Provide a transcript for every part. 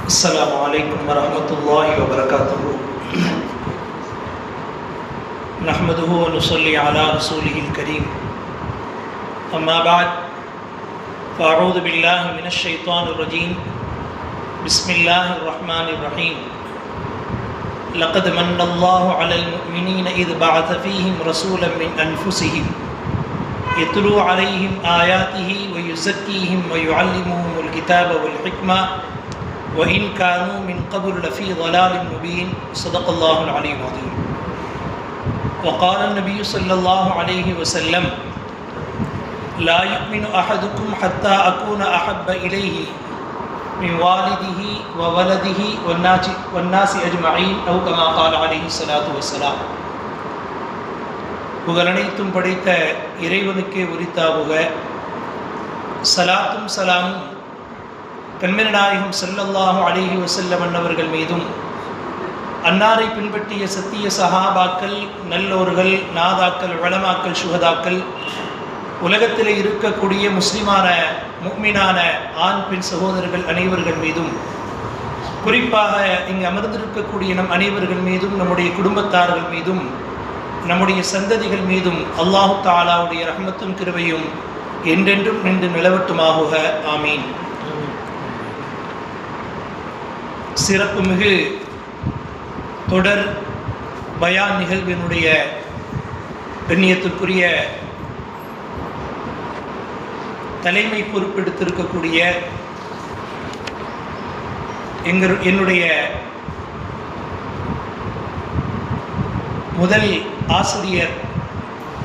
السلام عليكم ورحمة الله وبركاته. نحمده ونصلي على رسوله الكريم. أما بعد فأعوذ بالله من الشيطان الرجيم. بسم الله الرحمن الرحيم. لقد من الله على المؤمنين إذ بعث فيهم رسولا من أنفسهم يتلو عليهم آياته ويزكيهم ويعلمهم الكتاب والحكمة وإن كانوا من قبل لفي ضلال مبين. صدق الله العلي العظيم. وقال النبي صلى الله عليه وسلم: لا يؤمن أحدكم حتى أكون أحب إليه من والده وولده والناس أجمعين أو كما قال عليه الصلاة والسلام. புகழனைத்தும் படைத்த இறைவனுக்கே உரித்தாகுக. சலாத்தும் சலாமும் கண்மணி நாயகம் ஸல்லல்லாஹு அலைஹி வஸல்லம் அன்னவர்கள் மீதும், அன்னாரை பின்பற்றிய சத்திய சஹாபாக்கள், நல்லோர்கள், நாதாக்கள், உலமாக்கள், சுஹதாக்கள், உலகத்தில் இருக்கக்கூடிய முஸ்லிமான முஃமினான ஆண் பெண் சகோதரர்கள் அனைவர்கள் மீதும், குறிப்பாக இங்கு அமர்ந்திருக்கக்கூடிய நம் அனைவர்கள் மீதும், நம்முடைய குடும்பத்தார்கள் மீதும், நம்முடைய சந்ததிகள் மீதும் அல்லாஹு தஆலாவுடைய ரஹ்மத்தும் கிருபையும் என்றென்றும் நின்று நிலவட்டுமாகுக. ஆமீன். சிறப்புமிகு தொடர் பயான் நிகழ்வினுடைய கண்ணியத்திற்குரிய தலைமை பொறுப்பெடுத்திருக்கக்கூடிய என்னுடைய முதல் ஆசிரியர்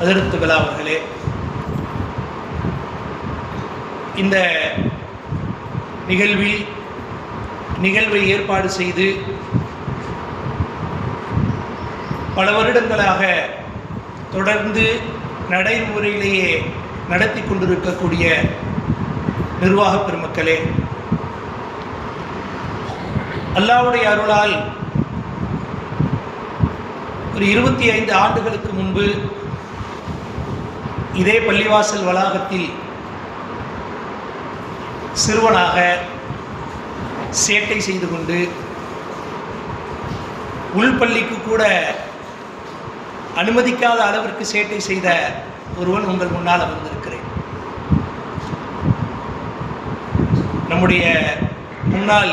ஹஜ்ரத் பிலா அவர்களே, இந்த நிகழ்வை ஏற்பாடு செய்து பல வருடங்களாக தொடர்ந்து நடைமுறையிலேயே நடத்தி கொண்டிருக்கக்கூடிய நிர்வாக பெருமக்களே, அல்லாஹ்வுடைய அருளால் ஒரு 25 ஆண்டுகளுக்கு முன்பு இதே பள்ளிவாசல் வளாகத்தில் சிறுவனாக சேட்டை செய்து கொண்டு உள்பள்ளிக்கு கூட அனுமதிக்காத அளவிற்கு சேட்டை செய்த ஒருவன் உங்கள் முன்னால் அமர்ந்திருக்கிறேன். நம்முடைய முன்னாள்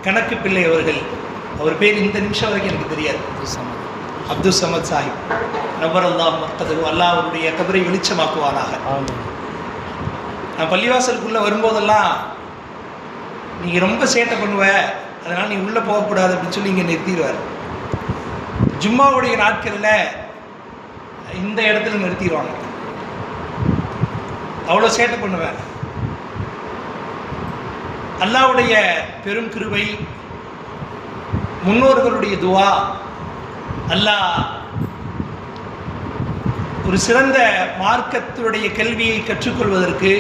கணக்கு பிள்ளை அவர்கள், அவர் பேர் இந்த நிமிஷம் வரைக்கும் எனக்கு தெரியாது, அப்துல் சமத் சாஹிப், நவர் அல்லாஹ் மர்கது, அல்லாஹ் அவருடைய கபரை வெளிச்சமாக்குவானாக. நான் பள்ளிவாசலுக்குள்ளே வரும்போதெல்லாம், நீங்கள் ரொம்ப சேட்டை பண்ணுவ, அதனால் நீ உள்ளே போகக்கூடாது அப்படின்னு சொல்லி இங்கே நிறுத்திடுவார். ஜும்மாவுடைய நாட்களில் இந்த இடத்துல நிறுத்திடுவாங்க. அவ்வளோ சேட்டை பண்ணுவேன். அல்லாஹ்வுடைய பெரும் கிருபை, முன்னோர்களுடைய துவா, அல்லாஹ் ஒரு சிறந்த மார்க்கத்துடைய கல்வியை கற்றுக்கொள்வதற்கு,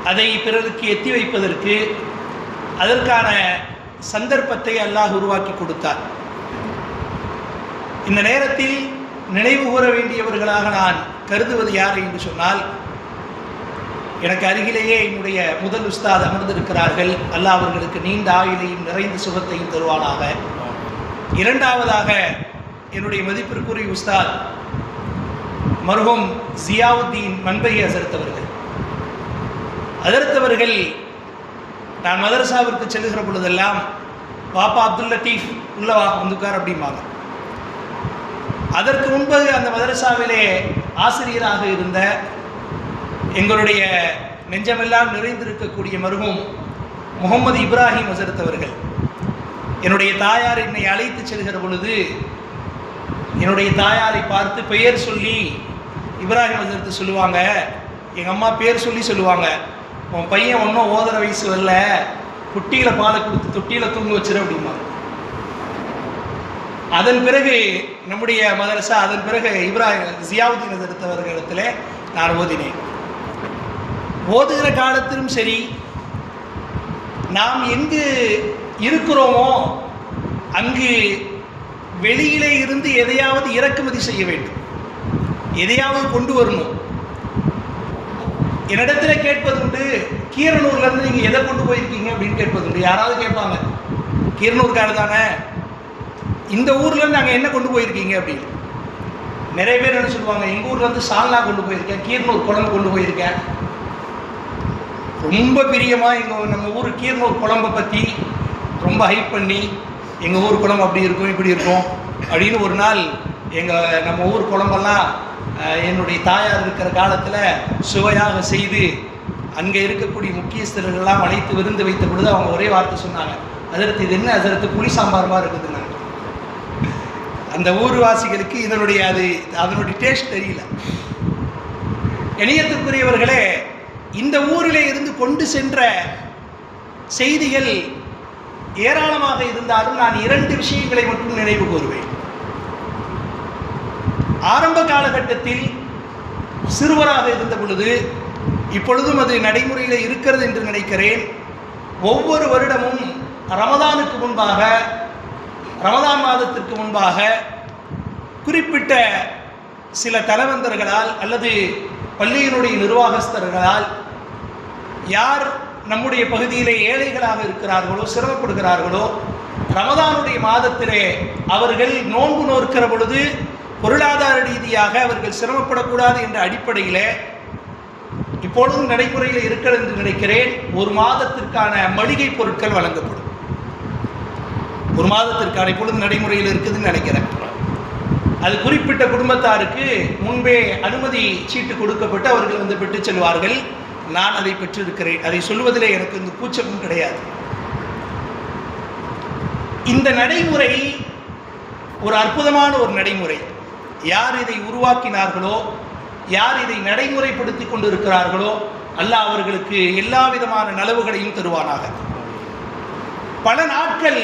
அதை பிறருக்கு எத்தி வைப்பதற்கு அதற்கான சந்தர்ப்பத்தை அல்லாஹ் உருவாக்கி கொடுத்தார். இந்த நேரத்தில் நினைவு கூற வேண்டியவர்களாக நான் கருதுவது யார் என்று சொன்னால், எனக்கு அருகிலேயே என்னுடைய முதல் உஸ்தாத் அமர்ந்திருக்கிறார்கள். அல்லாஹ் அவர்களுக்கு நீண்ட ஆயுளையும் நிறைந்த சுகத்தையும் தருவானாக. இரண்டாவதாக என்னுடைய மதிப்பிற்குரிய உஸ்தாத் மர்ஹூம் ஜியாவுத்தீன் மன்பகி ஹஜ்ரத் அவர்கள் நான் மதரசாவிற்கு செல்லுகிற பொழுதெல்லாம், பாப்பா அப்துல் லத்தீஃப் உள்ளவா வந்துக்கார் அப்படிம்பாங்க. அதற்கு முன்பு அந்த மதரசாவிலே ஆசிரியராக இருந்த எங்களுடைய நெஞ்சமெல்லாம் நிறைந்திருக்கக்கூடிய மர்ஹூம் முகமது இப்ராஹிம் ஹஜ்ரத் அவர்கள், என்னுடைய தாயார் என்னை அழைத்து செல்கிற பொழுது என்னுடைய தாயாரை பார்த்து பெயர் சொல்லி இப்ராஹிம் ஹஜ்ரத் சொல்லுவாங்க, எங்கள் அம்மா பேர் சொல்லி சொல்லுவாங்க, உன் பையன் ஒன்றும் ஓதுற வயசு வரல, குட்டியில் பாலை கொடுத்து தொட்டியில் தூங்க வச்சிரு அப்படிம்பாங்க. அதன் பிறகு நம்முடைய மதரசா, அதன் பிறகு ஜியாவுத்தீன் ஹஜ்ரத் அவர்களிடத்தில் நான் ஓதினேன். ஓதுகிற காலத்திலும் சரி, நாம் எங்கு இருக்கிறோமோ அங்கு வெளியிலே இருந்து எதையாவது இறக்குமதி செய்ய வேண்டும், எதையாவது கொண்டு வரணும். என்னிடத்துல கேட்பது உண்டு, கீரனூர்லேருந்து நீங்கள் எதை கொண்டு போயிருக்கீங்க அப்படின்னு கேட்பது உண்டு. யாராவது கேட்பாங்க, கீரனூர்காரர் தானே, இந்த ஊர்லேருந்து நாங்கள் என்ன கொண்டு போயிருக்கீங்க அப்படின்னு. நிறைய பேர் என்ன சொல்லுவாங்க, எங்கள் ஊர்லேருந்து சால்னா கொண்டு போயிருக்கேன், கீரனூர் குழம்பு கொண்டு போயிருக்கேன். ரொம்ப பிரியமாக நம்ம ஊர் கீரனூர் குழம்பை பற்றி ரொம்ப ஹைப் பண்ணி, எங்கள் ஊர் குழம்பு அப்படி இருக்கும் இப்படி இருக்கும் அப்படின்னு. ஒரு நாள் நம்ம ஊர் குழம்பெல்லாம் என்னுடைய தாயார் இருக்கிற காலத்தில் சுவையாக செய்து அங்கே இருக்கக்கூடிய முக்கியஸ்தர்கள்லாம் அழைத்து விருந்து வைத்த பொழுது அவங்க ஒரே வார்த்தை சொன்னாங்க, அதற்கு இது என்ன, அதற்கு புளி சாம்பார்மா இருக்குதுன்னு. அந்த ஊர்வாசிகளுக்கு அதனுடைய டேஸ்ட் தெரியல. இணையத்துக்குரியவர்களே, இந்த ஊரிலே இருந்து கொண்டு சென்ற செய்திகள் ஏராளமாக இருந்தாலும் நான் 2 விஷயங்களை மட்டும் நினைவு கூறுவேன். ஆரம்ப காலகட்டத்தில் சிறுவராக இருந்த பொழுது, இப்பொழுதும் அது நடைமுறையில் இருக்கிறது என்று நினைக்கிறேன், ஒவ்வொரு வருடமும் ரமதானுக்கு முன்பாக, ரமதான் மாதத்திற்கு முன்பாக குறிப்பிட்ட சில தலைவந்தர்களால் அல்லது பள்ளியினுடைய நிர்வாகஸ்தர்களால் யார் நம்முடைய பகுதியிலே ஏழைகளாக இருக்கிறார்களோ, சிரமப்படுகிறார்களோ, ரமதானுடைய மாதத்திலே அவர்கள் நோன்பு நோக்கிற பொழுது பொருளாதார ரீதியாக அவர்கள் சிரமப்படக்கூடாது என்ற அடிப்படையில் இப்பொழுதும் நடைமுறையில் இருக்கிறது என்று நினைக்கிறேன், ஒரு மாதத்திற்கான மளிகை பொருட்கள் வழங்கப்படும். ஒரு மாதத்திற்கான இப்பொழுது நடைமுறையில் இருக்குதுன்னு நினைக்கிறேன். அது குறிப்பிட்ட குடும்பத்தாருக்கு முன்பே அனுமதி சீட்டு கொடுக்கப்பட்டு அவர்கள் பெற்று செல்வார்கள். நான் அதை பெற்றிருக்கிறேன். அதை சொல்வதிலே எனக்கு இந்த கூச்சமும் கிடையாது. இந்த நடைமுறை ஒரு அற்புதமான ஒரு நடைமுறை. யார் இதை உருவாக்கினார்களோ, யார் இதை நடைமுறைப்படுத்தி கொண்டிருக்கிறார்களோ, அல்லாஹ் அவர்களுக்கு எல்லா விதமான நலவுகளையும் தருவானாக. பல நாட்கள்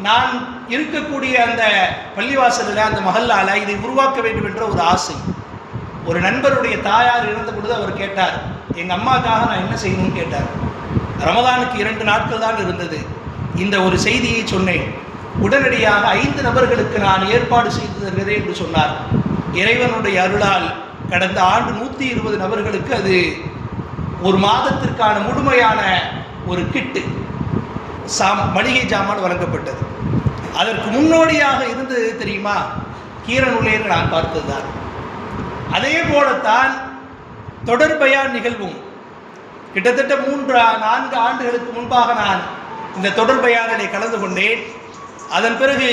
நான் இருக்கக்கூடிய அந்த பள்ளிவாசலில், அந்த மஹல்லால இதை உருவாக்க வேண்டும் என்ற ஒரு ஆசை. ஒரு நண்பருடைய தாயார் இருந்த பொழுது அவர் கேட்டார், எங்கள் அம்மாக்காக நான் என்ன செய்யணும்னு கேட்டார். ரமதானுக்கு 2 நாட்கள் தான் இருந்தது. இந்த ஒரு செய்தியை சொன்னேன். உடனடியாக 5 நபர்களுக்கு நான் ஏற்பாடு செய்து தருகிறேன் என்று சொன்னார். இறைவனுடைய அருளால் கடந்த ஆண்டு 120 நபர்களுக்கு அது ஒரு மாதத்திற்கான முழுமையான ஒரு கிட்டு மளிகை ஜாமான் வழங்கப்பட்டது. அதற்கு முன்னோடியாக இருந்தது தெரியுமா, கீரனூரில் நான் பார்த்ததுதான். அதே போலத்தான் தொடர் பயான் நிகழ்வும் கிட்டத்தட்ட 3-4 ஆண்டுகளுக்கு முன்பாக நான் இந்த தொடர் பயானிலே கலந்து கொண்டேன். அதன் பிறகு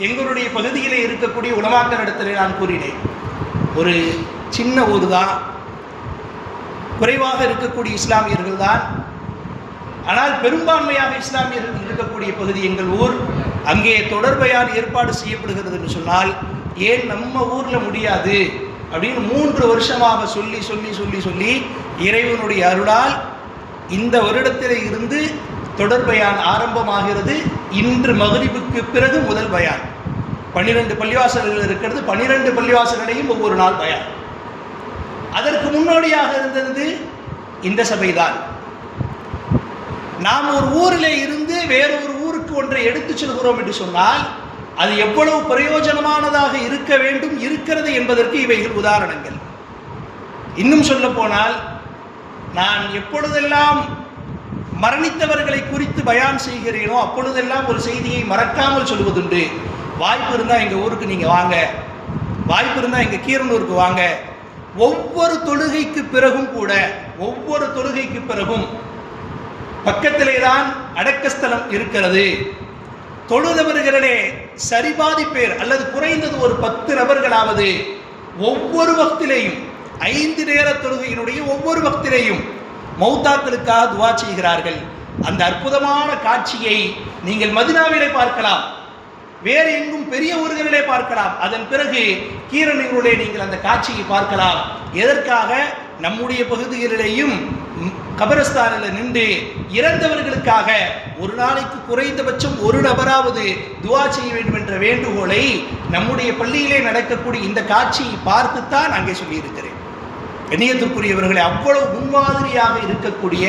எங்களுடைய பகுதியிலே இருக்கக்கூடிய உலமாக்கள் இடத்திலே நான் கூறினேன், ஒரு சின்ன ஊர் தான், குறைவாக இருக்கக்கூடிய இஸ்லாமியர்கள் தான், ஆனால் பெரும்பான்மையாக இஸ்லாமியர்கள் இருக்கக்கூடிய பகுதி எங்கள் ஊர். அங்கே தொடர்பையால் ஏற்பாடு செய்யப்படுகிறது என்று சொன்னால், ஏன் நம்ம ஊரில் முடியாது அப்படின்னு 3 வருஷமாக சொல்லி சொல்லி சொல்லி சொல்லி இறைவனுடைய அருளால் இந்த வருடத்தில் இருந்து தொடர்பயான் ஆரம்பமாகிறது. இன்று மக்ரிபுக்கு பிறகு முதல் பயான். 12 பள்ளிவாசல்கள் இருக்கிறது. 12 பள்ளிவாசல்களையும் ஒவ்வொரு நாள் பயான். அதற்கு முன்னோடியாக இருந்தது இந்த சபைதான். நாம் ஒரு ஊரிலே இருந்து வேறொரு ஊருக்கு ஒன்றை எடுத்துச் செல்கிறோம் என்று சொன்னால் அது எவ்வளவு பிரயோஜனமானதாக இருக்க வேண்டும், இருக்கிறது என்பதற்கு இவைகள் உதாரணங்கள். இன்னும் சொல்ல போனால், நான் எப்பொழுதெல்லாம் மரணித்தவர்களை குறித்து பயான் செய்கிறேனோ அப்பொழுதெல்லாம் ஒரு செய்தியை மறக்காமல் சொல்வதுண்டு. வாய்ப்பு இருந்தால் எங்கள் ஊருக்கு நீங்கள் வாங்க, வாய்ப்பு இருந்தால் எங்கள் கீரனூருக்கு வாங்க. ஒவ்வொரு தொழுகைக்கு பிறகும் கூட, ஒவ்வொரு தொழுகைக்கு பிறகும் பக்கத்திலே தான் அடக்கஸ்தலம் இருக்கிறது. தொழுதவர்களே சரிபாதி பேர் அல்லது குறைந்தது ஒரு 10 நபர்களாவது ஒவ்வொரு வக்திலேயும் 5 நேர தொழுகையினுடைய ஒவ்வொரு வக்திலேயும் மௌத்தாக்களுக்காக துவா செய்கிறார்கள். அந்த அற்புதமான காட்சியை நீங்கள் மதீனாவிலே பார்க்கலாம், வேறு எங்கும் பெரிய ஊர்களிலே பார்க்கலாம். அதன் பிறகு கீரனூரிலே நீங்கள் அந்த காட்சியை பார்க்கலாம். எதற்காக? நம்முடைய பகுதிகளிலேயும் கபரஸ்தானில் நின்று இறந்தவர்களுக்காக ஒரு நாளைக்கு குறைந்தபட்சம் ஒரு நபராவது துவா செய்ய வேண்டும் என்ற வேண்டுகோளை நம்முடைய பள்ளியிலே நடக்கக்கூடிய இந்த காட்சியை பார்த்துத்தான் அங்கே சொல்லியிருக்கிறேன். கண்ணியத்திற்குரியவர்களை, அவ்வளவு முன்மாதிரியாக இருக்கக்கூடிய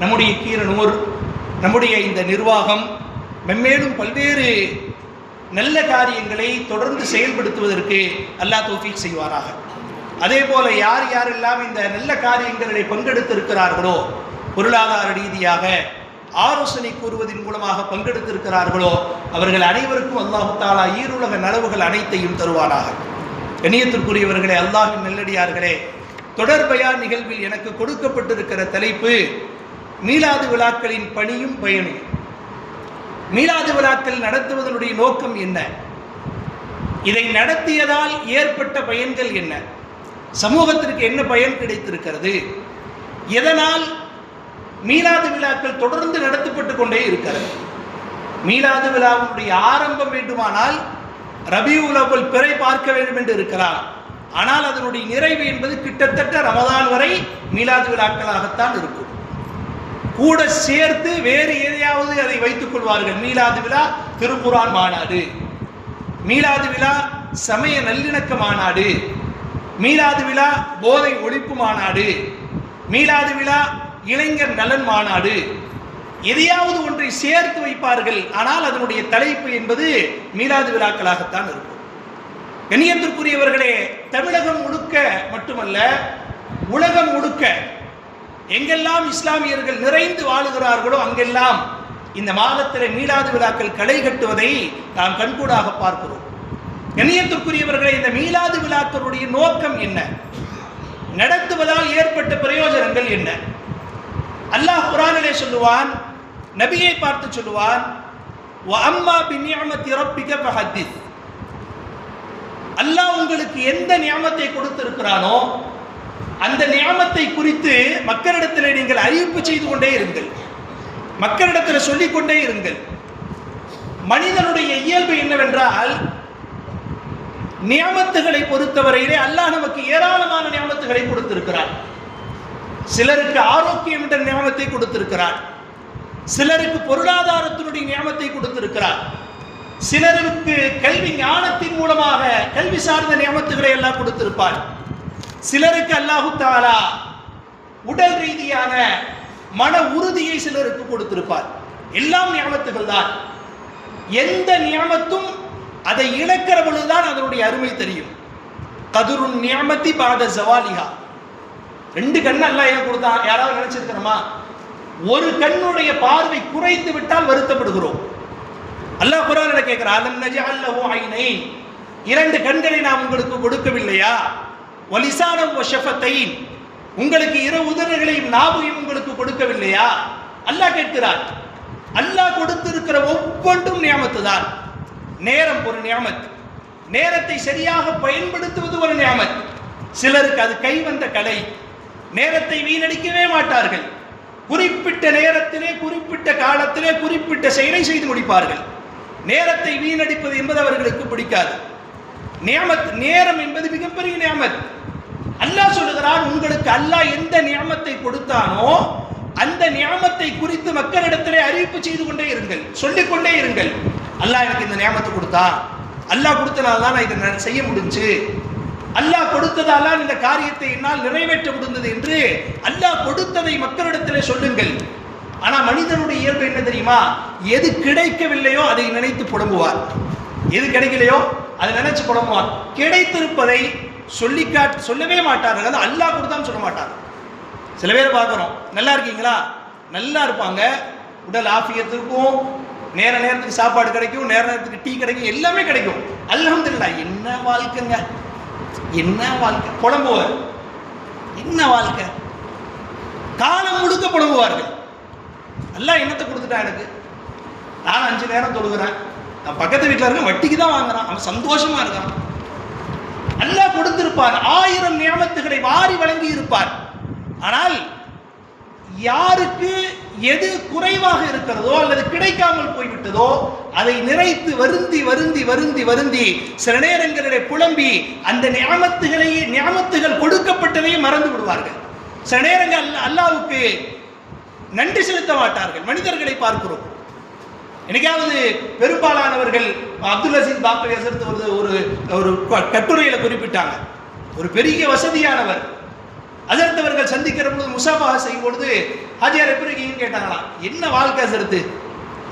நம்முடைய கீரனூர், நம்முடைய இந்த நிர்வாகம் மென்மேலும் பல்வேறு நல்ல காரியங்களை தொடர்ந்து செயல்படுத்துவதற்கு அல்லாஹ் தௌஃபீக் செய்வாராக. அதே போல யார் யாரெல்லாம் இந்த நல்ல காரியங்களில் பங்கெடுத்திருக்கிறார்களோ, பொருளாதார ரீதியாக ஆலோசனை கூறுவதன் மூலமாக பங்கெடுத்திருக்கிறார்களோ, அவர்கள் அனைவருக்கும் அல்லாஹ் தஆலா ஈருலக நலவுகள் அனைத்தையும் தருவானாக. கண்ணியத்திற்குரியவர்களே, அல்லாஹ்வின் நல்லடியார்களே, தொடர் பயான் நிகழ்வில் எனக்கு கொடுக்கப்பட்டிருக்கிற தலைப்பு மீலாது விழாக்களின் பணியும் பயனும். மீலாது விழாக்கள் நடத்துவதனுடைய நோக்கம் என்ன? இதை நடத்தியதால் ஏற்பட்ட பயன்கள் என்ன? சமூகத்திற்கு என்ன பயன் கிடைத்திருக்கிறது? எதனால் மீலாது விழாக்கள் தொடர்ந்து நடத்தப்பட்டு கொண்டே இருக்கிறது? மீலாது விழாவுடைய ஆரம்பம் வேண்டுமானால் ரபியுல் அவ்வல் பிறை பார்க்க வேண்டும் என்று இருக்கலாம். ஆனால் அதனுடைய நிறைவு என்பது கிட்டத்தட்ட ரமதான் வரை மீலாது விழாக்களாகத்தான் இருக்கும். கூட சேர்த்து வேறு எதையாவது அதை வைத்துக் கொள்வார்கள். மீலாது விழா திருக்குர்ஆன் மாநாடு, மீலாது விழா சமய நல்லிணக்க மாநாடு, மீலாது விழா போதை ஒழிப்பு மாநாடு, மீலாது விழா இளைஞர் நலன் மாநாடு, எதையாவது ஒன்றை சேர்த்து வைப்பார்கள். ஆனால் அதனுடைய தலைப்பு என்பது மீலாது விழாக்களாகத்தான் இருக்கும். கண்ணியத்திற்குரியவர்களே, தமிழகம் முழுக்க மட்டுமல்ல, உலகம் முழுக்க எங்கெல்லாம் இஸ்லாமியர்கள் நிறைந்து வாழுகிறார்களோ அங்கெல்லாம் இந்த மாதத்தில் மீலாது விழாக்கள் களை கட்டுவதை நாம் கண்கூடாக பார்க்கிறோம். கண்ணியத்திற்குரியவர்களே, இந்த மீலாது விழாக்களுடைய நோக்கம் என்ன? நடத்துவதால் ஏற்பட்ட பிரயோஜனங்கள் என்ன? அல்லாஹ் குர்ஆனிலே சொல்லுவான், நபியை பார்த்து சொல்லுவான், வஅம்மா பிநிஅமத்தி ரப்பிக ஃபஹத்திஸ். அல்லாஹ் உங்களுக்கு எந்த நியமத்தை கொடுத்திருக்கிறானோ அந்த நியமத்தை குறித்து மக்களிடத்தில் நீங்கள் அறிவிப்பு செய்து கொண்டே இருங்கள், மக்களிடத்தில் சொல்லிக் கொண்டே இருங்கள். மனிதனுடைய இயல்பு என்னவென்றால், நியமத்துகளை பொறுத்தவரையிலே அல்லாஹ் நமக்கு ஏராளமான நியமத்துகளை கொடுத்திருக்கிறார். சிலருக்கு ஆரோக்கியம் என்ற நியமத்தை கொடுத்திருக்கிறார், சிலருக்கு பொருளாதாரத்தினுடைய நியமத்தை கொடுத்திருக்கிறார், சிலருக்கு கல்வி ஞானத்தின் மூலமாக கல்வி சார்ந்த நியமத்துகளை எல்லாம் கொடுத்திருப்பார். சிலருக்கு அல்லாஹு தஆலா உடல் ரீதியான மன உறுதியை சிலருக்கு கொடுத்திருப்பார். எல்லாம் நியமத்துகள் தான். எந்த நியமத்தும் அதை இழக்கிற பொழுதுதான் அதனுடைய அருமை தெரியும். கதுருன் நியமத்தி பாத ஜவாலிஹா. 2 கண் அல்லாஹ் ஏன் கொடுத்தான்? யாராவது நினைச்சிருக்கிறோமா? ஒரு கண்ணுடைய பார்வை குறைந்து விட்டால் வருத்தப்படுகிறோம். அல்லாஹ் குர்ஆனில் கேட்கிறான், அலம் நஜஅல் லஹு ஐனைன், 2 கண்களை நாம் உங்களுக்கு கொடுக்கவில்லையா? வலிசானம் வஷஃபத்தைன், உங்களுக்கு 2 உதடுகளையும் நாவையும் உங்களுக்கு கொடுக்கவில்லையா? அல்லாஹ் கேட்கிறார். அல்லாஹ் கொடுத்திருக்கிற ஒவ்வொன்றும் நியமத்து தான். நேரம் ஒரு நியமத், நேரத்தை சரியாக பயன்படுத்துவது ஒரு நியமத். சிலருக்கு அது கை வந்த கலை, நேரத்தை வீணடிக்கவே மாட்டார்கள். குறிப்பிட்ட நேரத்திலே குறிப்பிட்ட காலத்திலே குறிப்பிட்ட செயலை செய்து முடிப்பார்கள். நேரத்தை வீணடிப்பது என்பது அவர்களுக்கு பிடிக்காது. நியமத், நேரம் என்பது மிகப்பெரிய நியமத். அல்லாஹ் சொல்லுகிறான், உங்களுக்கு அல்லாஹ் எந்த நியமத்தை கொடுத்தானோ அந்த நியமத்தை குறித்து மக்களிடத்திலே அறிவிப்பு செய்து கொண்டே இருங்கள், சொல்லிக் கொண்டே இருங்கள். அல்லாஹ் எனக்கு இந்த நியமத்தை கொடுத்தான், அல்லாஹ் கொடுத்தனால தான் நான் இதை செய்ய முடிஞ்சு, அல்லாஹ் கொடுத்ததால இந்த காரியத்தை என்னால் நிறைவேற்ற முடிந்தது என்று அல்லாஹ் கொடுத்ததை மக்களிடத்திலே சொல்லுங்கள். ஆனா மனிதனுடைய இயல்பு என்ன தெரியுமா? எது கிடைக்கவில்லையோ அதை நினைத்து புலம்புவார், எது கிடைக்கலையோ அதை நினைச்சு புலம்புவார். கிடைத்திருப்பதை சொல்லவே மாட்டார்கள். அது அல்லாஹ் கொடுத்தான்னு சொல்ல மாட்டார். சில பேர் பார்க்குறோம், நல்லா இருக்கீங்களா, நல்லா இருப்பாங்க, உடல் ஆஃபியத்திற்கும் நேர நேரத்துக்கு சாப்பாடு கிடைக்கும், நேர நேரத்துக்கு டீ கிடைக்கும், எல்லாமே கிடைக்கும். அல்ஹம்துலில்லாஹ். என்ன வாழ்க்கைங்க, என்ன வாழ்க்கை! புலம்புவார். என்ன வாழ்க்கை! காலம் முழுக்க புலம்புவார்கள். அல்லாஹ் என்னத்தை கொடுத்துட்டான் எனக்கு, நான் 5 நேரம் தொழுகிறேன், நான் பக்கத்து வீட்டில் இருக்க வட்டிக்கு தான் வாங்குறான், அவன் சந்தோஷமா இருக்கான். அல்லாஹ் கொடுத்திருப்பார், 1000 நியமத்துகளை வாரி வழங்கி இருப்பார். ஆனால் யாருக்கு எது குறைவாக இருக்கிறதோ அல்லது கிடைக்காமல் போய்விட்டதோ அதை நிறைத்து வருந்தி வருந்தி வருந்தி வருந்தி சில நேரங்களிலே புலம்பி அந்த நியமத்துகள் கொடுக்கப்பட்டதையே மறந்து விடுவார்கள். சில நேரங்கள் அல்லாஹ்வுக்கு நன்றி செலுத்த மாட்டார்கள். மனிதர்களை பார்க்கிறோம். என்னைக்காவது பெரும்பாலானவர்கள் அப்துல் அசீஸ் பாக்கவி ஹசரத் ஒரு கட்டுரையில குறிப்பிட்டாங்க, ஒரு பெரிய வசதியானவர் ஹசரத் அவர்கள் சந்திக்கிற பொழுது முசாஃபா செய்யும் பொழுது ஹாஜியார் எப்படி இருக்கீங்கன்னு கேட்டாங்களாம். என்ன வாழ்க்கை ஹசரத்,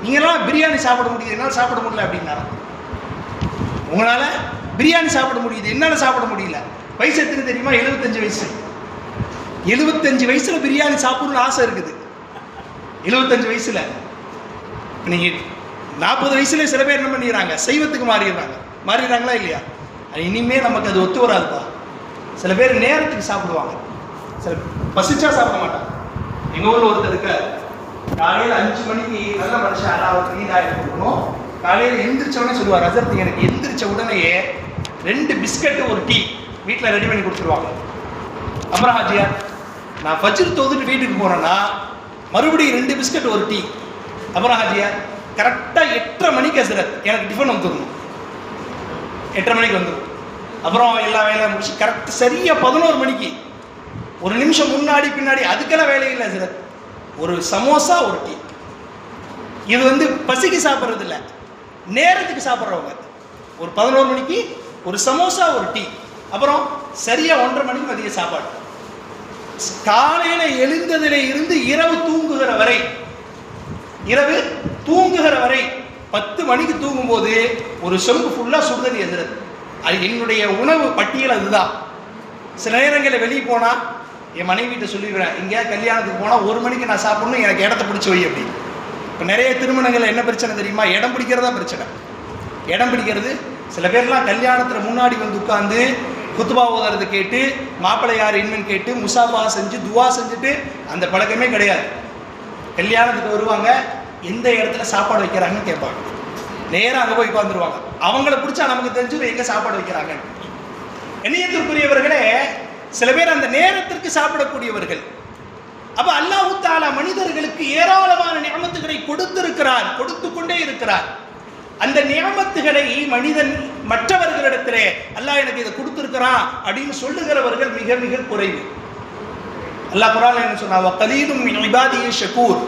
நீங்களாம் பிரியாணி சாப்பிட முடியுது, என்னால் சாப்பிட முடியல அப்படின்னாராம். உங்களால பிரியாணி சாப்பிட முடியுது, என்னால் சாப்பிட முடியல. வயசு எத்தனை தெரியுமா? 75 வயசு. 75 வயசுல பிரியாணி சாப்பிடணும்னு ஆசை இருக்குது. 75 வயசுல. நீங்க 40 வயசுல சில பேர் என்ன பண்ணிடுறாங்க, சைவத்துக்கு மாறிடுறாங்களா இல்லையா? இனிமே நமக்கு அது ஒத்து வராதுப்பா. சில பேர் நேரத்துக்கு சாப்பிடுவாங்க, சில பசிச்சா சாப்பிட மாட்டாங்க. எங்க ஊர்ல ஒருத்தர் இருக்க, காலையில் 5 மணிக்கு நல்ல மனுஷன் அல்லாவுக்கு நீதாயம் கொடுக்கணும். காலையில் எந்திரிச்சவனே சொல்லுவார், அசர்த்தி எனக்கு எந்திரிச்ச உடனேயே 2 பிஸ்கட்டு ஒரு டீ வீட்டில் ரெடி பண்ணி கொடுத்துருவாங்க. அப்புறம் ஹாஜியா நான் ஃபஜ்ர் தொழுதுட்டு வீட்டுக்கு போனேன்னா மறுபடியும் 2 பிஸ்கட் ஒரு டீ. அப்புறம் ஹாஜியா கரெக்டாக 8:30 மணிக்கு ஹசரத் எனக்கு டிஃபன் வந்துடணும். 8:30 மணிக்கு வந்துடும். அப்புறம் எல்லா வேலையும் முடிச்சு கரெக்டாக சரியாக 11 மணிக்கு 1 நிமிஷம் முன்னாடி பின்னாடி அதுக்கெல்லாம் வேலையில் ஹசரத் ஒரு சமோசா ஒரு டீ. இது பசிக்கு சாப்பிட்றது இல்லை, நேரத்துக்கு சாப்பிட்றவங்க. ஒரு 11 மணிக்கு ஒரு சமோசா ஒரு டீ. அப்புறம் சரியா 1:30 மணிக்கு மதிய சாப்பாடு. காலையில எழுந்ததில் இருந்து இரவு தூங்குகிற வரை 10 மணிக்கு தூங்கும் போது ஒரு சொம்பு ஃபுல்லா சுடுதண்ணி எதிரது. அது என்னுடைய உணவு பட்டியல். அதுதான். சில நேரங்களில் வெளியே போனா என் மனைவிட்ட சொல்லிடுவேன், இங்கே கல்யாணத்துக்கு போனால் 1 மணிக்கு நான் சாப்பிடணும், எனக்கு இடத்த பிடிச்சி வை அப்படி. இப்போ நிறைய திருமணங்கள் என்ன பிரச்சனை தெரியுமா? இடம் பிடிக்கிறதா பிரச்சனை. இடம் பிடிக்கிறது. சில பேர்லாம் கல்யாணத்தில் முன்னாடி உட்காந்து குத்துபா ஓதுறது கேட்டு, மாப்பிள்ளை யார் என்னன்னு கேட்டு, முசாஃபா செஞ்சு துவா செஞ்சுட்டு, அந்த பழக்கமே கிடையாது. கல்யாணத்துக்கு வருவாங்க, எந்த இடத்துல சாப்பாடு வைக்கிறாங்கன்னு கேட்பாங்க. நேராக அங்கே போய் உட்காந்துருவாங்க. அவங்கள பிடிச்சா நமக்கு தெரிஞ்சு எங்கே சாப்பாடு வைக்கிறாங்க. எண்ணியத்திற்குரியவர்களே, சில பேர் அந்த நேரத்திற்கு சாப்பிடக்கூடியவர்கள். அப்ப அல்லாஹ் தஆலா மனிதர்களுக்கு ஏராளமான நிஅமத்துகளை கொடுத்து கொண்டே இருக்கிறார். அந்த நிஅமத்துகளை மனிதன் மற்றவர்களிடத்திலே அல்லாஹ் எனக்கு இதை கொடுத்திருக்கிறான் அப்படின்னு சொல்லுகிறவர்கள் மிக மிக குறைவு. அல்லாஹ் குர்ஆன்ல என்ன சொன்னா, வகலீலும் மின் இபாதிய ஷகூர்,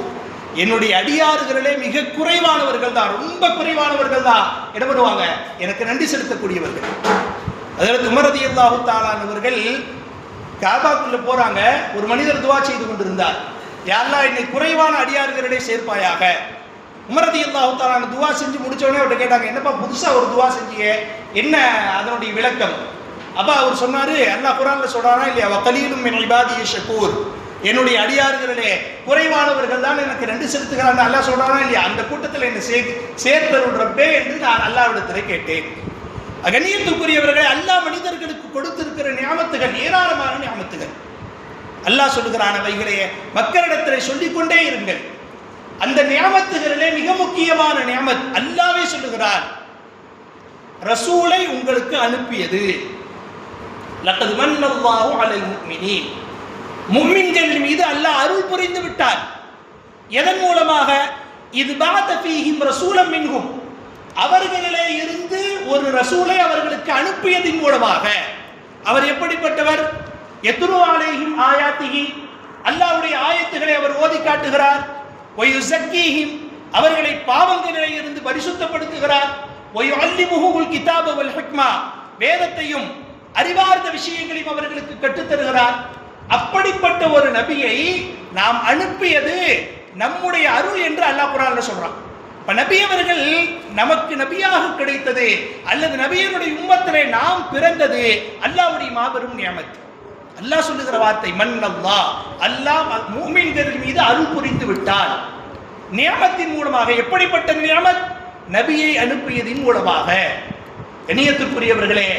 என்னுடைய அடியாறுகளே மிக குறைவானவர்கள் தான், ரொம்ப குறைவானவர்கள் தான் என்ன பண்ணுவாங்க, எனக்கு நன்றி செலுத்தக்கூடியவர்கள். அதில் உமர் ரலியல்லாஹு தஆலா அவர்கள் காபாக்குள்ள போறாங்க. ஒரு மனிதர் துவா செய்து கொண்டிருந்தார், யா அல்லாஹ் என்னை குறைவான அடியார்களிடையே சேர்ப்பாயாக. உமர் ரலியல்லாஹு தஆலா துவா செஞ்சு முடிச்ச உடனே அவர்கிட்ட கேட்டாங்க, என்னப்பா புதுசா ஒரு துவா செஞ்சீங்க, என்ன அதனுடைய விளக்கம்? அப்பா அவர் சொன்னாரு, அல்லாஹ் குர்ஆன்ல சொல்றானா இல்லையா, வகலீலும் மின் இபாதிய ஷகூர், என்னுடைய அடியார்களிலே குறைவானவர்கள் தான் எனக்கு நன்றி செலுத்துகிறான் அல்லாஹ் சொல்றானா இல்லையா, அந்த கூட்டத்தில் என்னை சேர்த்தருள்றப்பே என்று நான் அல்லாஹ்விடத்திலே கேட்டேன். கண்ணியத்துக்குரியவர்களை, அல்லாஹ் மனிதர்களுக்கு கொடுத்திருக்கிற நியாமத்துகள் ஏராளமான நியாமத்துகள். அல்லாஹ் சொல்லுகிறான், அவைகளே மக்களிடத்திலே சொல்லிக்கொண்டே இருங்கள். அந்த நியாமத்துகளிலே மிக முக்கியமான நியாமத் அல்லாஹ்வே சொல்லுகிறார், ரசூலை உங்களுக்கு அனுப்பியது. லக்கத் மன்னல்லாஹு அலல் முஃமினீன், முஃமின்கள் மீது அல்லாஹ் அருள் புரிந்து விட்டார். எதன் மூலமாக? இது பஅத ஃபீஹிம் ரசூலம் மின்ஹும், அவர்களிலே இருந்து ஒரு ரசூலை அவர்களுக்கு அனுப்பியதின் மூலமாக. அவர் எப்படிப்பட்டவர்? யத்ரு அலைஹிம் ஆயாத்திஹி, அல்லாஹ்வுடைய ஆயத்துகளை அவர் ஓதி காட்டுகிறார். வயுஸக்கீஹிம், அவர்களை பாவங்களிலே இருந்து பரிசுத்தப்படுத்துகிறார். வயுஅல்லிமுஹுல் கிதாப வல் ஹிக்மா, வேதத்தையும் அறிவார்ந்த விஷயங்களையும் அவர்களுக்கு கற்றுத்தருகிறார். அப்படிப்பட்ட ஒரு நபியை நாம் அனுப்பியது நம்முடைய அருள் என்று அல்லாஹ் குர்ஆன்ல சொல்றான். இப்ப நபி அவர்கள் நமக்கு நபியாக கிடைத்தது, அல்லது நபியனுடைய உம்மத்திலே நாம் பிறந்தது அல்லாஹ்வுடைய மாபெரும் நியமத். அல்லாஹ் சொல்லுகிற வார்த்தை மன்னல்லாஹ், அல்லாஹ் முஃமின்கள் மீது அருள் புரிந்து விட்டார் நியமத்தின் மூலமாக. எப்படிப்பட்ட நியமத்? நபியை அனுப்பியதின் மூலமாக. கண்ணியத்துக்குரியவர்களே,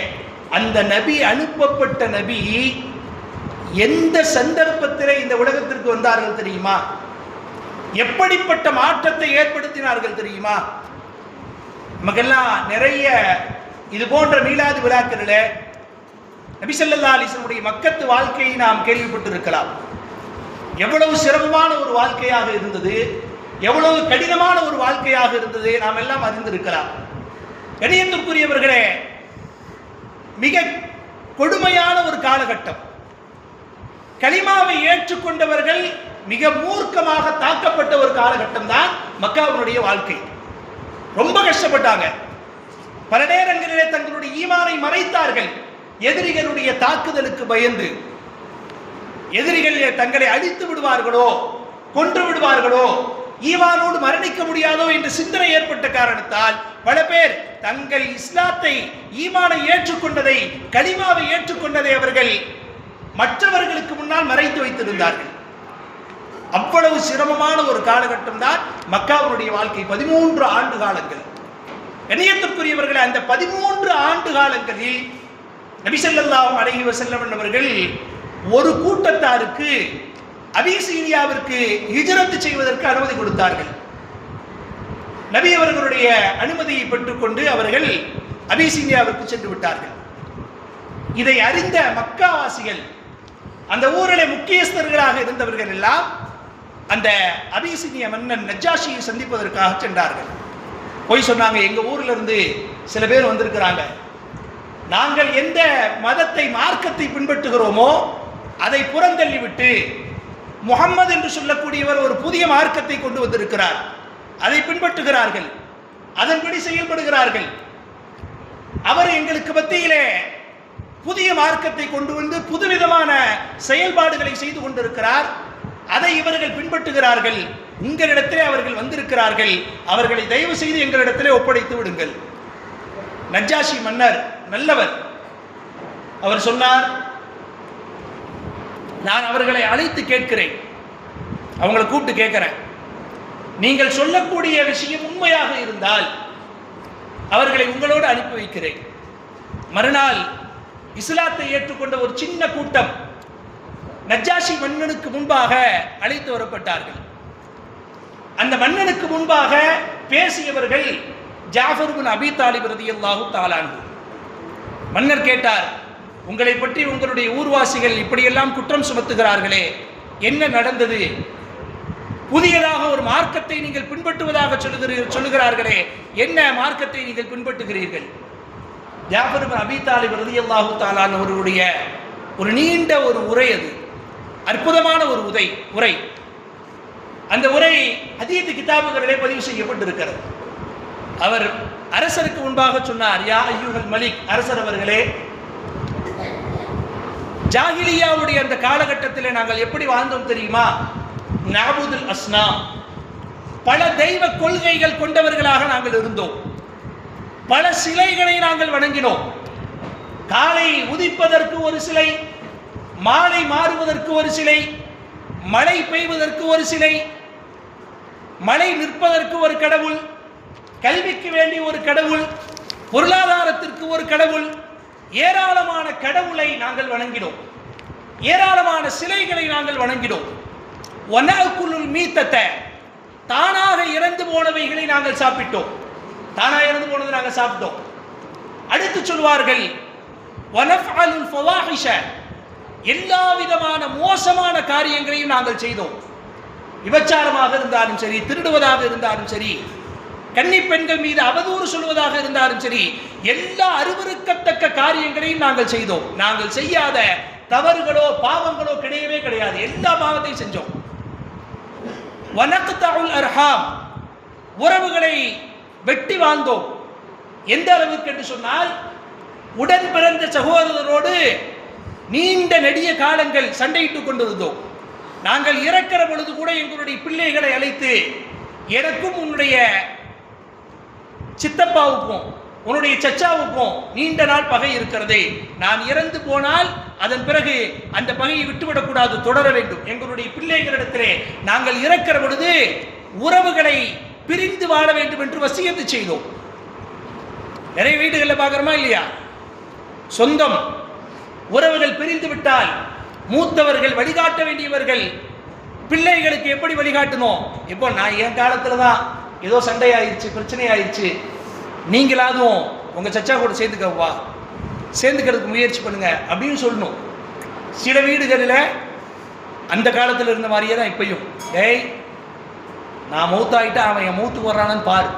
அந்த நபி, அனுப்பப்பட்ட நபி எந்த சந்தர்ப்பத்திலே இந்த உலகத்திற்கு வந்தார்கள் தெரியுமா? எப்படிப்பட்ட மாற்றத்தை ஏற்படுத்தினார்கள் தெரியுமா? நமக்கெல்லாம் நிறைய இது போன்ற மீலாது விழாக்களில் நபி ஸல்லல்லாஹு அலைஹி வஸல்லம் மக்கத்து வாழ்க்கையை நாம் கேள்விப்பட்டிருக்கலாம். எவ்வளவு சிரமமான ஒரு வாழ்க்கையாக இருந்தது, எவ்வளவு கடினமான ஒரு வாழ்க்கையாக இருந்தது நாம் எல்லாம் அறிந்திருக்கலாம். கண்ணியத்திற்குரியவர்களே, மிக கொடுமையான ஒரு காலகட்டம். கலிமாவை ஏற்றுக்கொண்டவர்கள் மிக மூர்க்கமாக தாக்கப்பட்ட ஒரு காலகட்டம் தான் மக்காவுடைய வாழ்க்கை. ரொம்ப கஷ்டப்பட்டாங்க. பல நேரங்களிலே தங்களுடைய ஈமானை மறைத்தார்கள். எதிரிகளுடைய தாக்குதலுக்கு பயந்து, எதிரிகள் தங்களை அழித்து விடுவார்களோ, கொன்று விடுவார்களோ, ஈமானோடு மரணிக்க முடியாதோ என்ற சிந்தனை ஏற்பட்ட காரணத்தால் பல பேர் தங்கள் இஸ்லாத்தை, ஈமானை ஏற்றுக்கொண்டதை, கலிமாவை ஏற்றுக்கொண்டதை அவர்கள் மற்றவர்களுக்கு முன்னால் மறைத்து வைத்திருந்தார்கள். அவ்வளவு சிரமமான ஒரு காலகட்டம் தான் மக்காவுடைய வாழ்க்கை. 13 ஆண்டு காலங்கள். கண்ணியத்திற்குரியவர்களே, அந்த 13 ஆண்டு காலங்களில் நபி ஸல்லல்லாஹு அலைஹி வஸல்லம் அவர்கள் ஒரு கூட்டத்தாருக்கு அபிசீனியாவிற்கு ஹிஜ்ரத் செய்வதற்கு அனுமதி கொடுத்தார்கள். நபி அவர்களுடைய அனுமதியை பெற்றுக்கொண்டு அவர்கள் அபிசீனியாவிற்கு சென்று விட்டார்கள். இதை அறிந்த மக்காவாசிகள், அந்த ஊரிலே முக்கியஸ்தர்களாக இருந்தவர்கள் எல்லாம் அந்த அபிசீனிய மன்னன் நஜ்ஜாஷியை சந்திப்பதற்காக சென்றார்கள். போய் சொன்னாங்க, எங்க ஊர்ல இருந்து சில பேர் வந்திருக்கிறாங்க, நாங்கள் எந்த மதத்தை, மார்க்கத்தை பின்பற்றுகிறோமோ அதை புறந்தள்ளிவிட்டு முஹம்மது என்று சொல்லக்கூடியவர் ஒரு புதிய மார்க்கத்தை கொண்டு வந்திருக்கிறார், அதை பின்பற்றுகிறார்கள், அதன்படி செயல்படுகிறார்கள். அவர் எங்களுக்கு மத்தியிலே புதிய மார்க்கத்தை கொண்டு வந்து புதுவிதமான செயல்பாடுகளை செய்து கொண்டிருக்கிறார், அதை இவர்கள் பின்பற்றுகிறார்கள். உங்களிடத்திலே அவர்கள் வந்திருக்கிறார்கள், அவர்களை தயவு செய்து எங்களிடத்திலே ஒப்படைத்து விடுங்கள். நஜ்ஜாஷி மன்னர் நல்லவர். அவர் சொன்னார், நான் அவர்களை அழைத்து கேட்கிறேன், அவங்களை கூப்பிட்டு கேட்கிறேன், நீங்கள் சொல்லக்கூடிய விஷயம் உண்மையாக இருந்தால் அவர்களை உங்களோடு அனுப்பி வைக்கிறேன். மறுநாள் இஸ்லாத்தை ஏற்றுக்கொண்ட ஒரு சின்ன கூட்டம் நஜ்ஜாஷி மன்னனுக்கு முன்பாக அழைத்து வரப்பட்டார்கள். அந்த மன்னனுக்கு முன்பாக பேசியவர்கள் ஜாஃபர் பின் அபி தாலிப் ரலியல்லாஹு தஆலா அன்ஹு. மன்னர் கேட்டார், உங்களை பற்றி உங்களுடைய ஊர்வாசிகள் இப்படியெல்லாம் குற்றம் சுமத்துகிறார்களே, என்ன நடந்தது? புதியதாக ஒரு மார்க்கத்தை நீங்கள் பின்பற்றுவதாக சொல்லுகிறார்களே, என்ன மார்க்கத்தை நீங்கள் பின்பற்றுகிறீர்கள்? ஜாஃபர் பின் அபி தாலிப் ரலியல்லாஹு தஆலா அவர்களுடைய ஒரு நீண்ட ஒரு உரை, அது அற்புதமான ஒரு உரை. அந்த உரை ஹதீத் கிதாபுகளிலே பதிவு செய்யப்பட்டிருக்கிறது. அவர் அரசருக்கு முன்பாக சொன்னார், யா அய்யுஹல் மலிக், அரசர் அவர்களே, ஜாஹிலியாவுடைய அந்த காலகட்டத்தில் நாங்கள் எப்படி வாழ்ந்தோம் தெரியுமா? நஅபுதுல் அஸ்னாம், பல தெய்வ கொள்கைகள் கொண்டவர்களாக நாங்கள் இருந்தோம். பல சிலைகளை நாங்கள் வணங்கினோம். காலை உதிப்பதற்கு ஒரு சிலை, மாலை மாறுவதற்கு ஒரு சிலை, மழை பெய்வதற்கு ஒரு சிலை, மழை நிற்பதற்கு ஒரு கடவுள், கல்விக்கு வேண்டிய ஒரு கடவுள், பொருளாதாரத்திற்கு ஒரு கடவுள், ஏராளமான கடவுளை நாங்கள் வணங்கினோம், ஏராளமான சிலைகளை நாங்கள் வணங்கினோம். வனகுலுல் மீத்தத்தை, தானாக இறந்து போனவைகளை நாங்கள் சாப்பிட்டோம், தானாக இறந்து போனதை நாங்கள் சாப்பிட்டோம். அடுத்து சொல்வார்கள், வனஃஅலுல் ஃபவாஹிஷ, எல்லா விதமான மோசமான காரியங்களையும் நாங்கள் செய்தோம். விபச்சாரமாக இருந்தாலும் சரி, திருடுவதாக இருந்தாலும் சரி, கன்னி பெண்கள் மீது அவதூறு சொல்வதாக இருந்தாலும் சரி, எல்லா அருவருக்கத்தக்க காரியங்களையும் நாங்கள் செய்தோம். நாங்கள் செய்யாத தவறுகளோ பாவங்களோ கிடையவே கிடையாது, எல்லா பாவத்தையும் செஞ்சோம். வனக்தஉல் அர்ஹாம், உறவுகளை வெட்டி வாழ்ந்தோம். எந்த அளவுக்கு என்று சொன்னால், உடன் பிறந்த சகோதரரோடு நீண்ட நெடிய காலங்கள் சண்டையிட்டுக் கொண்டிருந்தோம். நாங்கள் இறக்கிற பொழுது கூட எங்களுடைய பிள்ளைகளை அழைத்து, எனக்கும் உன்னுடைய சித்தப்பாவுக்கும் உன்னுடைய சச்சாவுக்கும் நீண்ட நாள் பகை இருக்கிறது, நான் இறந்து போனால் அதன் பிறகு அந்த பகையை விட்டுவிடக்கூடாது, தொடர வேண்டும். எங்களுடைய பிள்ளைகளிடத்திலே நாங்கள் இறக்கிற பொழுது உறவுகளை பிரிந்து வாழ வேண்டும் என்று வசியத்து செய்தோம். நிறைய வீடுகளில் பார்க்குறோமா இல்லையா? சொந்தம் உறவுகள் பிரிந்து விட்டால் மூத்தவர்கள் வழிகாட்ட வேண்டியவர்கள் பிள்ளைகளுக்கு எப்படி வழிகாட்டணும்? இப்போ நான் என் காலத்தில் தான் ஏதோ சண்டை ஆயிடுச்சு, பிரச்சனை ஆயிடுச்சு, நீங்களாதும் உங்கள் சச்சா கூட சேர்ந்துக்கவா, சேர்ந்துக்கிறதுக்கு முயற்சி பண்ணுங்க அப்படின்னு சொல்லணும். சில வீடுகளில் அந்த காலத்தில் இருந்த மாதிரியே தான் இப்பையும், டேய் நான் மௌத்தாயிட்டா அவன் என் மௌத்துக்கு வர்றானு பாரு,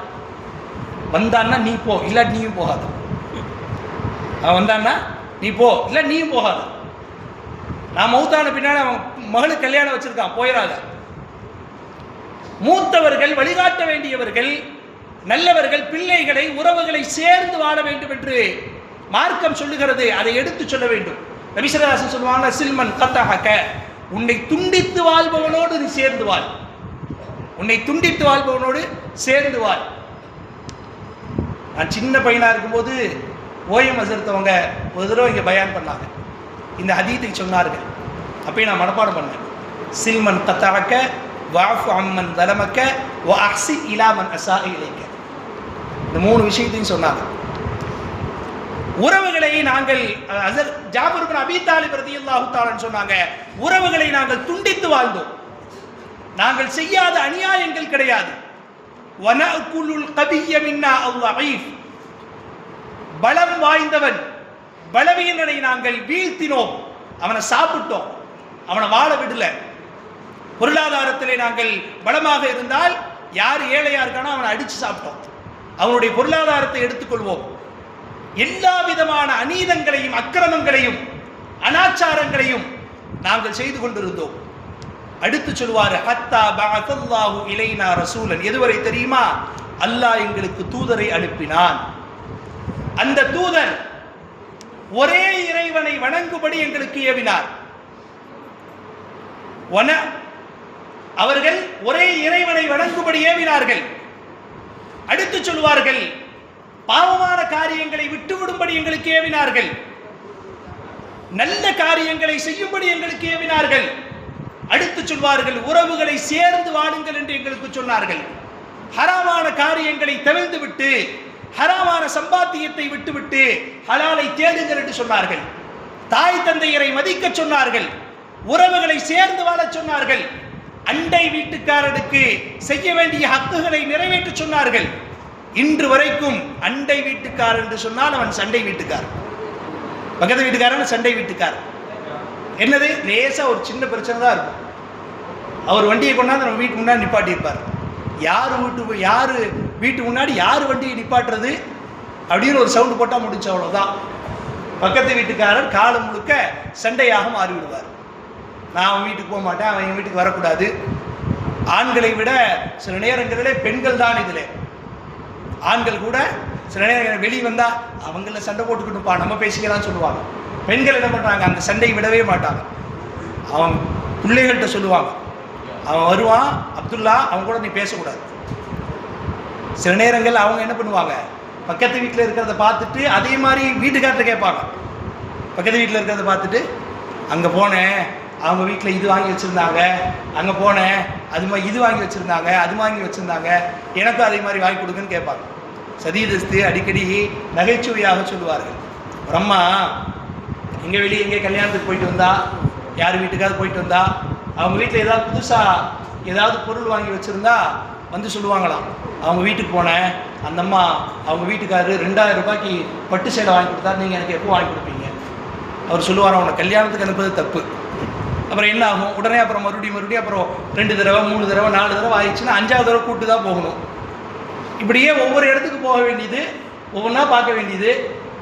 வந்தான்னா நீ போ, இல்லாட்டி நீயும் போகாது. அவன் வந்தான்னா நீ போ, இல்லை நீயும் போகாது. நான் மௌத்தான பின்னாடி அவன் மகளுக்கு கல்யாணம் வச்சிருக்கான், போயிடாத. மூத்தவர்கள் வழிகாட்ட வேண்டியவர்கள், நல்லவர்கள் பிள்ளைகளை உறவுகளை சேர்ந்து வாழ வேண்டும் என்று மார்க்கம் சொல்லுகிறது. அதை எடுத்து சொல்ல வேண்டும். நபி ஸல்லல்லாஹு அலைஹி வஸல்லம் சொல்லுவாங்க, சில்மன் கத்தஹக, உன்னை துண்டித்து வாழ்பவனோடு நீ சேர்ந்து வாழ், உன்னை துண்டித்து வாழ்பவனோடு சேர்ந்து வாழ். நான் சின்ன பையனாக இருக்கும்போது ஓஎம் ஹசரத்தவங்க ஒரு தடவை இங்கே பயான் பண்ணாங்க, இந்த ஹதீத்தை சொன்னார்கள். அப்போ நான் மனப்பாடம் பண்ணேன். சில்மன் தத்தாக்க வாஃபு அம்மன் தலமக்க வ அஹ்சி இலாமன் அஸா இலைக்க. இந்த 3 விஷயத்தையும் சொன்னாங்க. உறவுகளை நாங்கள் ஜாபர் இப்னு அபீ தாலிப் ரலியல்லாஹு தஆலா சொன்னாங்க, உறவுகளை நாங்கள் துண்டித்து வாழ்ந்தோம். நாங்கள் செய்யாத அநியாயங்கள் கிடையாது. வனகுலுல் கபிய்ய மின்னா அல்-லஈஃப், பலம் வாய்ந்தவன் பலவீனனை நாங்கள் வீழ்த்தினோம், அவனை சாப்பிட்டோம், அவனை வாழ விடல. பொருளாதாரத்திலே நாங்கள் பலமாக இருந்தால் யார் ஏழையா இருக்கானோ அவனை அடிச்சு சாப்பிட்டோம், அவனுடைய பொருளாதாரத்தை எடுத்துக்கொள்வோம். எல்லா விதமான அநீதங்களையும் அக்கிரமங்களையும் அனாச்சாரங்களையும் நாங்கள் செய்து கொண்டிருந்தோம். அடுத்து சொல்வார், ஹத்தா பஅத்தல்லாஹு இலைனா ரசூலன், எதுவரை தெரியுமா? அல்லாஹ் எங்களுக்கு தூதரை அனுப்பினான். அந்த தூதர் ஒரே இறைவனை வணங்கும்படி எங்களுக்கு ஏவினார். அவர்கள் ஒரே இறைவனை வணங்கும்படி ஏவினார்கள். அடுத்து சொல்வார்கள், பாவமான காரியங்களை விட்டுவிடும்படி எங்களுக்கு ஏவினார்கள், நல்ல காரியங்களை செய்யும்படி எங்களுக்கு ஏவினார்கள். அடுத்து சொல்வார்கள், உறவுகளை சேர்ந்து வாழுங்கள் என்று எங்களுக்கு சொன்னார்கள். ஹராமான காரியங்களை தவிர்த்து விட்டு, ஹராமான சம்பாத்தியத்தை விட்டுவிட்டு ஹலாலை தேடுங்கள் என்று சொன்னார்கள். தாய் தந்தையரை மதிக்க சொன்னார்கள், உறவுகளை சேர்ந்து வாழ சொன்னார்கள், அண்டை வீட்டுக்காரனுக்கு செய்ய வேண்டிய ஹக்குகளை நிறைவேற்ற சொன்னார்கள். இன்று வரைக்கும் அண்டை வீட்டுக்காரன் என்று சொன்னால் அவன் சண்டை வீட்டுக்காரன், பக்கத்து வீட்டுக்காரன் சண்டை வீட்டுக்காரன். என்னது, லேசா ஒரு சின்ன பிரச்சனை தான் இருக்கும், அவர் வண்டியை கொண்டாந்து நம்ம வீட்டு முன்னாடி நிப்பாட்டியிருப்பார். யார் வீட்டு முன்னாடி யார் வண்டியை நிப்பாட்டுறது அப்படின்னு ஒரு சவுண்டு போட்டால் முடிச்சு, அவ்வளோதான். பக்கத்து வீட்டுக்காரர் காலம் முழுக்க சண்டையாக மாறிவிடுவார். நான் அவன் வீட்டுக்கு போக மாட்டேன், அவன் என் வீட்டுக்கு வரக்கூடாது. ஆண்களை விட சில நேரங்களிலே பெண்கள் தான் இதில். ஆண்கள் கூட சில நேரங்கள் வெளியே வந்தால் அவங்கள சண்டை போட்டுக்கிட்டுப்பா நம்ம பேசிக்கலாம் சொல்லுவாங்க. பெண்கள் என்ன பண்ணுறாங்க, அந்த சண்டையை விடவே மாட்டாங்க. அவன் பிள்ளைகள்கிட்ட சொல்லுவாங்க, அவன் வருவான் அப்துல்லா, அவன் கூட நீ பேசக்கூடாது. சில நேரங்கள் அவங்க என்ன பண்ணுவாங்க, பக்கத்து வீட்டில் இருக்கிறத பார்த்துட்டு அதே மாதிரி வீட்டுக்கார்ட்ட கேட்பாங்க. பக்கத்து வீட்டில் இருக்கிறத பார்த்துட்டு, அங்கே போனேன் அவங்க வீட்டில் இது வாங்கி வச்சுருந்தாங்க, அங்கே போனேன் அது மாதிரி இது வாங்கி வச்சுருந்தாங்க, அது வாங்கி வச்சுருந்தாங்க, எனக்கும் அதே மாதிரி வாங்கி கொடுக்குன்னு கேட்பாங்க. சதீதஸ்து அடிக்கடி நகைச்சுவையாக சொல்லுவார்கள். ஒரு அம்மா எங்கே வெளியே எங்கே கல்யாணத்துக்கு போயிட்டு வந்தா, யார் வீட்டுக்காவது போயிட்டு வந்தா, அவங்க வீட்டில் ஏதாவது புதுசாக ஏதாவது பொருள் வாங்கி வச்சுருந்தா வந்து சொல்லுவாங்களாம், அவங்க வீட்டுக்கு போனேன், அந்த அம்மா அவங்க வீட்டுக்காரரு 2000 ரூபாய்க்கு பட்டு சேலை வாங்கி கொடுத்தா, நீங்கள் எனக்கு எப்போ வாங்கி கொடுப்பீங்க? அவர் சொல்லுவார், அவனை கல்யாணத்துக்கு அனுப்புறது தப்பு. அப்புறம் என்ன ஆகும், உடனே அப்புறம் மறுபடியும் அப்புறம் 2 தடவை 3 தடவை 4 தடவை ஆயிடுச்சுன்னா 5ஆவது தடவை கூட்டு தான் போகணும். இப்படியே ஒவ்வொரு இடத்துக்கு போக வேண்டியது, ஒவ்வொன்றா பார்க்க வேண்டியது.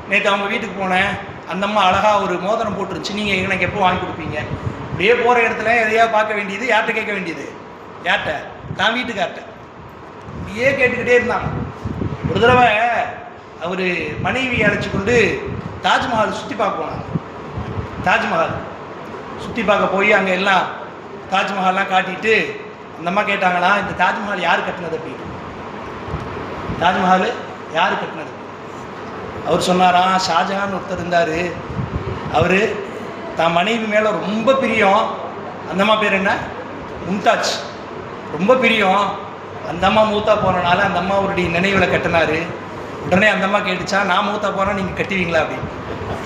நேற்று அவங்க வீட்டுக்கு போனேன், அந்த அம்மா அழகாக ஒரு மோதிரம் போட்டுருச்சு, நீங்கள் எனக்கு எப்போ வாங்கி கொடுப்பீங்க? இப்படியே போகிற இடத்துல எதையாவது பார்க்க வேண்டியது, யார்கிட்ட கேட்க வேண்டியது, யார்கிட்ட? நான் வீட்டுக்கார்ட்ட. இப்படியே கேட்டுக்கிட்டே இருந்தாங்க. ஒரு தடவை அவர் மனைவியை அழைச்சி கொண்டு தாஜ்மஹால் சுற்றி பார்க்க போனாங்க. தாஜ்மஹால் சுற்றி பார்க்க போய் அங்கே எல்லாம் தாஜ்மஹால்லாம் காட்டிட்டு அந்த அம்மா கேட்டாங்களா, இந்த தாஜ்மஹால் யார் கட்டினது அப்படின்னு. தாஜ்மஹால் யார் கட்டினது? அவர் சொன்னாராம், ஷாஜஹான் ஒருத்தர் இருந்தார், அவர் தான் மனைவி மேலே ரொம்ப பிரியம். அந்த அம்மா பேர் என்ன, மும்தாஜ். ரொம்ப பிரியம். அந்த அம்மா மூத்தா போனனால அந்த அம்மாவுடைய நினைவில் கட்டினார். உடனே அந்த அம்மா கேட்டுச்சா, நான் மூத்தா போனால் நீங்கள் கட்டுவீங்களா அப்படின்னு.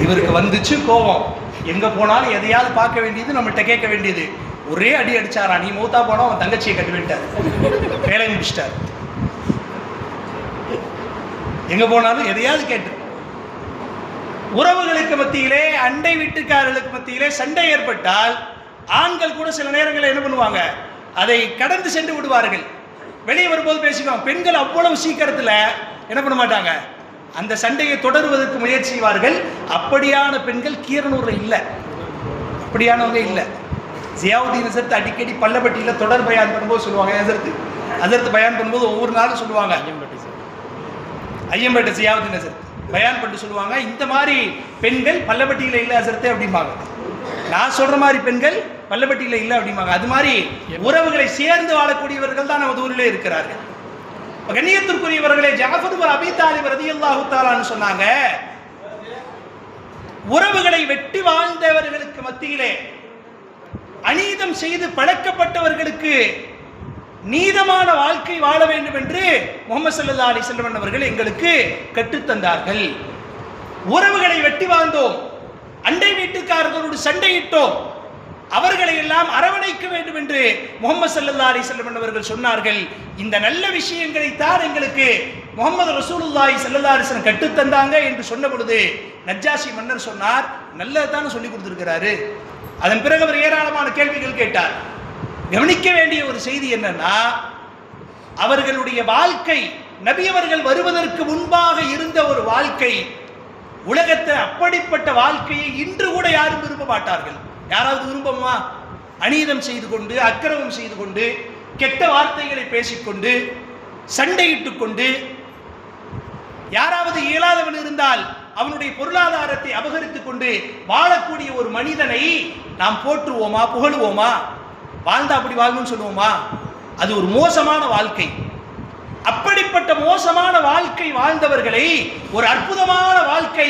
இவருக்கு வந்துச்சு கோபம். எங்கே போனாலும் எதையாவது பார்க்க வேண்டியது, நம்மள்கிட்ட கேட்க வேண்டியது. ஒரே அடி அடிச்சாரா, நீ மூத்தா போனால் அவன் தங்கச்சியை கட்டுவிட்டார், வேலையை முடிச்சிட்டார். எங்கே போனாலும் எதையாவது கேட்டு. உறவுகளுக்கு மத்தியிலே, அண்டை வீட்டுக்காரர்களுக்கு மத்தியிலே சண்டை ஏற்பட்டால் ஆண்கள் கூட சில நேரங்களில் என்ன பண்ணுவாங்க, அதை கடந்து சென்று விடுவார்கள். வெளியே வரும்போது பேசிக்குவாங்க. பெண்கள் அவ்வளவு சீக்கிரத்தில் என்ன பண்ண மாட்டாங்க, அந்த சண்டையை தொடருவதற்கு முயற்சி செய்வார்கள். அப்படியான பெண்கள் கீரனூரில் இல்லை, அப்படியானவங்க இல்லை. ஜியாவுதீன் ஹசரத் அடிக்கடி பல்லப்பட்டியில் தொடர் பயான் பண்ணும்போது சொல்லுவாங்க, ஹசரத் பயான் பண்ணும்போது ஒவ்வொரு நாளும் சொல்லுவாங்க, ஐயம்பேட்டை ஜியாவுதீன் ஹசரத் பயான் பண்ணிட்டு சொல்லுவாங்க, இந்த மாதிரி பெண்கள் பல்லப்பட்டியில் இல்லை ஹசரத்தே அப்படிம்பாங்க. நான் சொல்ற மாதிரி பெண்கள் பல்லப்பட்டியில் இல்லை அப்படிம்பாங்க. அது மாதிரி உறவுகளை சேர்ந்து வாழக்கூடியவர்கள் தான் நமது ஊரிலே இருக்கிறார்கள். கண்ணியத்திற்குரியவர்களே, ஜாஃபர் இப்னு அபீ தாலிப் ரலியல்லாஹு தஆலான்னு சொன்னாங்க, உறவுகளை வெட்டி வாழ்ந்தவர்களுக்கு மத்தியிலே அநீதம் செய்து பழக்கப்பட்டவர்களுக்கு நீதமான வாழ்க்கை வாழ வேண்டும் என்று முஹம்மது ஸல்லல்லாஹு அலைஹி வஸல்லம் அவர்கள் எங்களுக்கு கற்றுத்தந்தார்கள். உறவுகளை வெட்டி வாழ்ந்தோம், அண்டை வீட்டுக்காரர்களோடு சண்டையிட்டோம், அவர்களை எல்லாம் அரவணைக்க வேண்டும் என்று முஹம்மது ஸல்லல்லாஹு அலைஹி வஸல்லம் அவர்கள் சொன்னார்கள். இந்த நல்ல விஷயங்களை தான் எங்களுக்கு முஹம்மது ரசூலுல்லாஹி ஸல்லல்லாஹு அலைஹி வஸல்லம் கற்றுத்தந்தாங்க என்று சொன்ன பொழுது நஜ்ஜாஷி மன்னர் சொன்னார், நல்லதுதான் சொல்லி கொடுத்திருக்கிறாரு. அதன் பிறகு அவர் ஏராளமான கேள்விகள் கேட்டார். கவனிக்க வேண்டிய ஒரு செய்தி என்னன்னா, அவர்களுடைய வாழ்க்கை நபி அவர்கள் வருவதற்கு முன்பாக இருந்த ஒரு வாழ்க்கை, உலகத்தில் அப்படிப்பட்ட வாழ்க்கையை இன்று கூட யாரும் விரும்ப மாட்டார்கள். யாராவது விரும்புமா? அநீதம் செய்து கொண்டு, அக்கிரமம் செய்து கொண்டு, கெட்ட வார்த்தைகளை பேசிக்கொண்டு, சண்டையிட்டுக் கொண்டு, யாராவது இயலாதவன் இருந்தால் அவனுடைய பொருளாதாரத்தை அபகரித்துக் கொண்டு வாழக்கூடிய ஒரு மனிதனை நாம் போற்றுவோமா, புகழுவோமா? வாழ்ந்தா அப்படி வாழணும்னு சொல்லுவோமா? அது ஒரு மோசமான வாழ்க்கை. அப்படிப்பட்ட மோசமான வாழ்க்கை வாழ்ந்தவர்களை ஒரு அற்புதமான வாழ்க்கை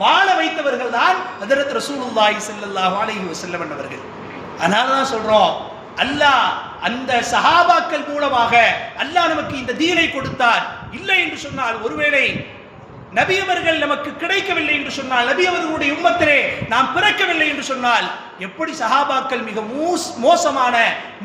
வாழ வைத்தவர்கள் தான் ஹஜ்ரத் ரசூலுல்லாஹி ஸல்லல்லாஹு அலைஹி வஸல்லம் அவர்கள். அதனால தான் சொல்றோம், அல்லாஹ் அந்த சஹாபாக்கள் மூலமாக அல்லாஹ் நமக்கு இந்த தீனை கொடுத்தார். இல்லை என்று சொன்னால், ஒருவேளை நபி அவர்கள் நமக்கு கிடைக்கவில்லை என்று சொன்னால், நபி அவர்களுடைய உம்மத்திலே நாம் பிறக்கவில்லை என்று சொன்னால், எப்படி சஹாபாக்கள் மிக மோசமான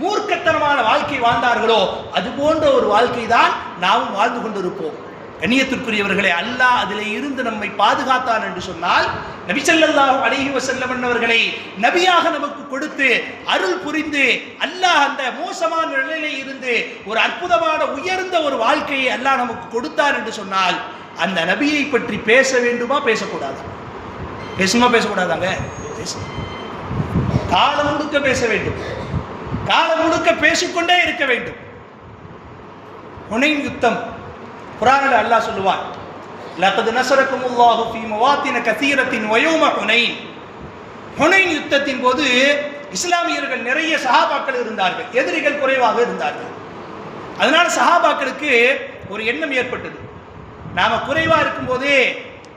மூர்க்கத்தனமான வாழ்க்கை வாழ்ந்தார்களோ அது போன்ற ஒரு வாழ்க்கை தான் நாம் வாழ்ந்து கொண்டிருப்போம். கண்ணியத்திற்குரியவர்களே, அல்லாஹ் அதிலே இருந்து நம்மை பாதுகாத்தான் என்று சொன்னால், நபி ஸல்லல்லாஹு அலைஹி வஸல்லம் அவர்களை நபியாக நமக்கு கொடுத்து அருள் புரிந்து அல்லாஹ் அந்த மோசமான நிலையிலே இருந்து ஒரு அற்புதமான உயர்ந்த ஒரு வாழ்க்கையை அல்லாஹ் நமக்கு கொடுத்தார் என்று சொன்னால், அந்த நபியை பற்றி பேச வேண்டுமா, பேசக்கூடாது? பேசணுமா, பேசக்கூடாதாங்க? காலம் முழுக்க பேச வேண்டும், காலம் முழுக்க பேசிக்கொண்டே இருக்க வேண்டும். ஹுனைன் யுத்தம், குர்ஆனில் அல்லாஹ் சொல்லுவான், லகத் நஸரகுமுல்லாஹு ஃபீ மவாத்தின கஸீரத்தின் வயௌம ஹுனைன். ஹுனைன் யுத்தத்தின் போது இஸ்லாமியர்கள் நிறைய சஹாபாக்கள் இருந்தார்கள், எதிரிகள் குறைவாக இருந்தார்கள். அதனால சஹாபாக்களுக்கு ஒரு எண்ணம் ஏற்பட்டது, நாம குறைவா இருக்கும் போதே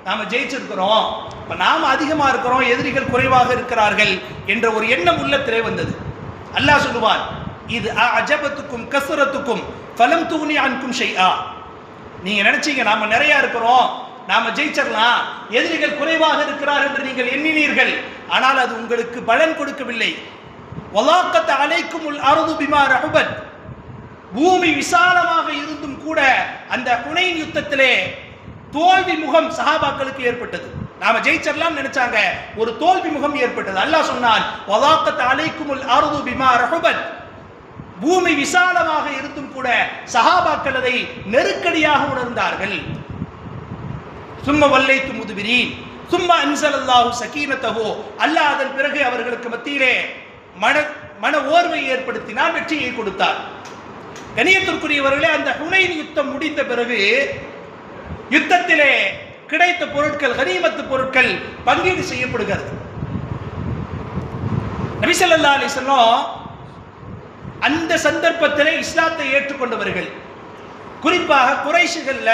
நாம ஜெயிச்சிருக்கிறோம், நாம அதிகமா இருக்கிறோம், எதிரிகள் குறைவாக இருக்கிறார்கள் என்ற ஒரு எண்ணம் உள்ளத்திலே வந்தது. அல்லாஹ் சொல்லுவான், இது அஜபத்துக்கும் கஸ்ரத்துக்கும் ஃபலம் துக்னி அன்கும் ஷைஆ. நீங்க நினைச்சீங்க நாம நிறைய இருக்கிறோம், நாம ஜெயிச்சிடலாம், எதிரிகள் குறைவாக இருக்கிறார் என்று நீங்கள் எண்ணினீர்கள், ஆனால் அது உங்களுக்கு பலன் கொடுக்கவில்லை. வலாக்கத் அலைக்குமுல் அர்து பிமா ரஹபத். பூமி விசாலமாக இருந்தும் கூட அந்த ஹுனைன் யுத்தத்திலே தோல்வி முகம் சஹாபாக்களுக்கு ஏற்பட்டது. நாம ஜெயிச்சிடலாம் நினைச்சாங்க, ஒரு தோல்வி முகம் ஏற்பட்டது. அல்லாஹ் சொன்னான், வலாக்கத் அலைக்குமுல் அர்து பிமா ரஹபத். பூமி விசாலமாக இருந்தும் கூட சஹாபாக்கள் அதை நெருக்கடியாக உணர்ந்தார்கள். சும்ம வல்லைத்து முதுபிரீன் சும்ம அன்ஸலல்லாஹு சகீனத்தஹு. அல்லாஹ் அதன் பிறகு அவர்களுக்கு மத்தியிலே மன ஓர்வை ஏற்படுத்தினார், வெற்றியை கொடுத்தார். கண்ணியத்திற்குரியவர்களே, அந்த ஹுனைன் யுத்தம் முடிந்த பிறகு யுத்தத்திலே கிடைத்த பொருட்கள், கனிமத்து பொருட்கள் பங்கீடு செய்யப்படுகிறது. நபி ஸல்லல்லாஹு அலைஹி வஸல்லம் அந்த சந்தர்ப்பத்திலே இஸ்லாத்தை ஏற்றுக்கொண்டவர்கள், குறிப்பாக குறைஷிகள்ல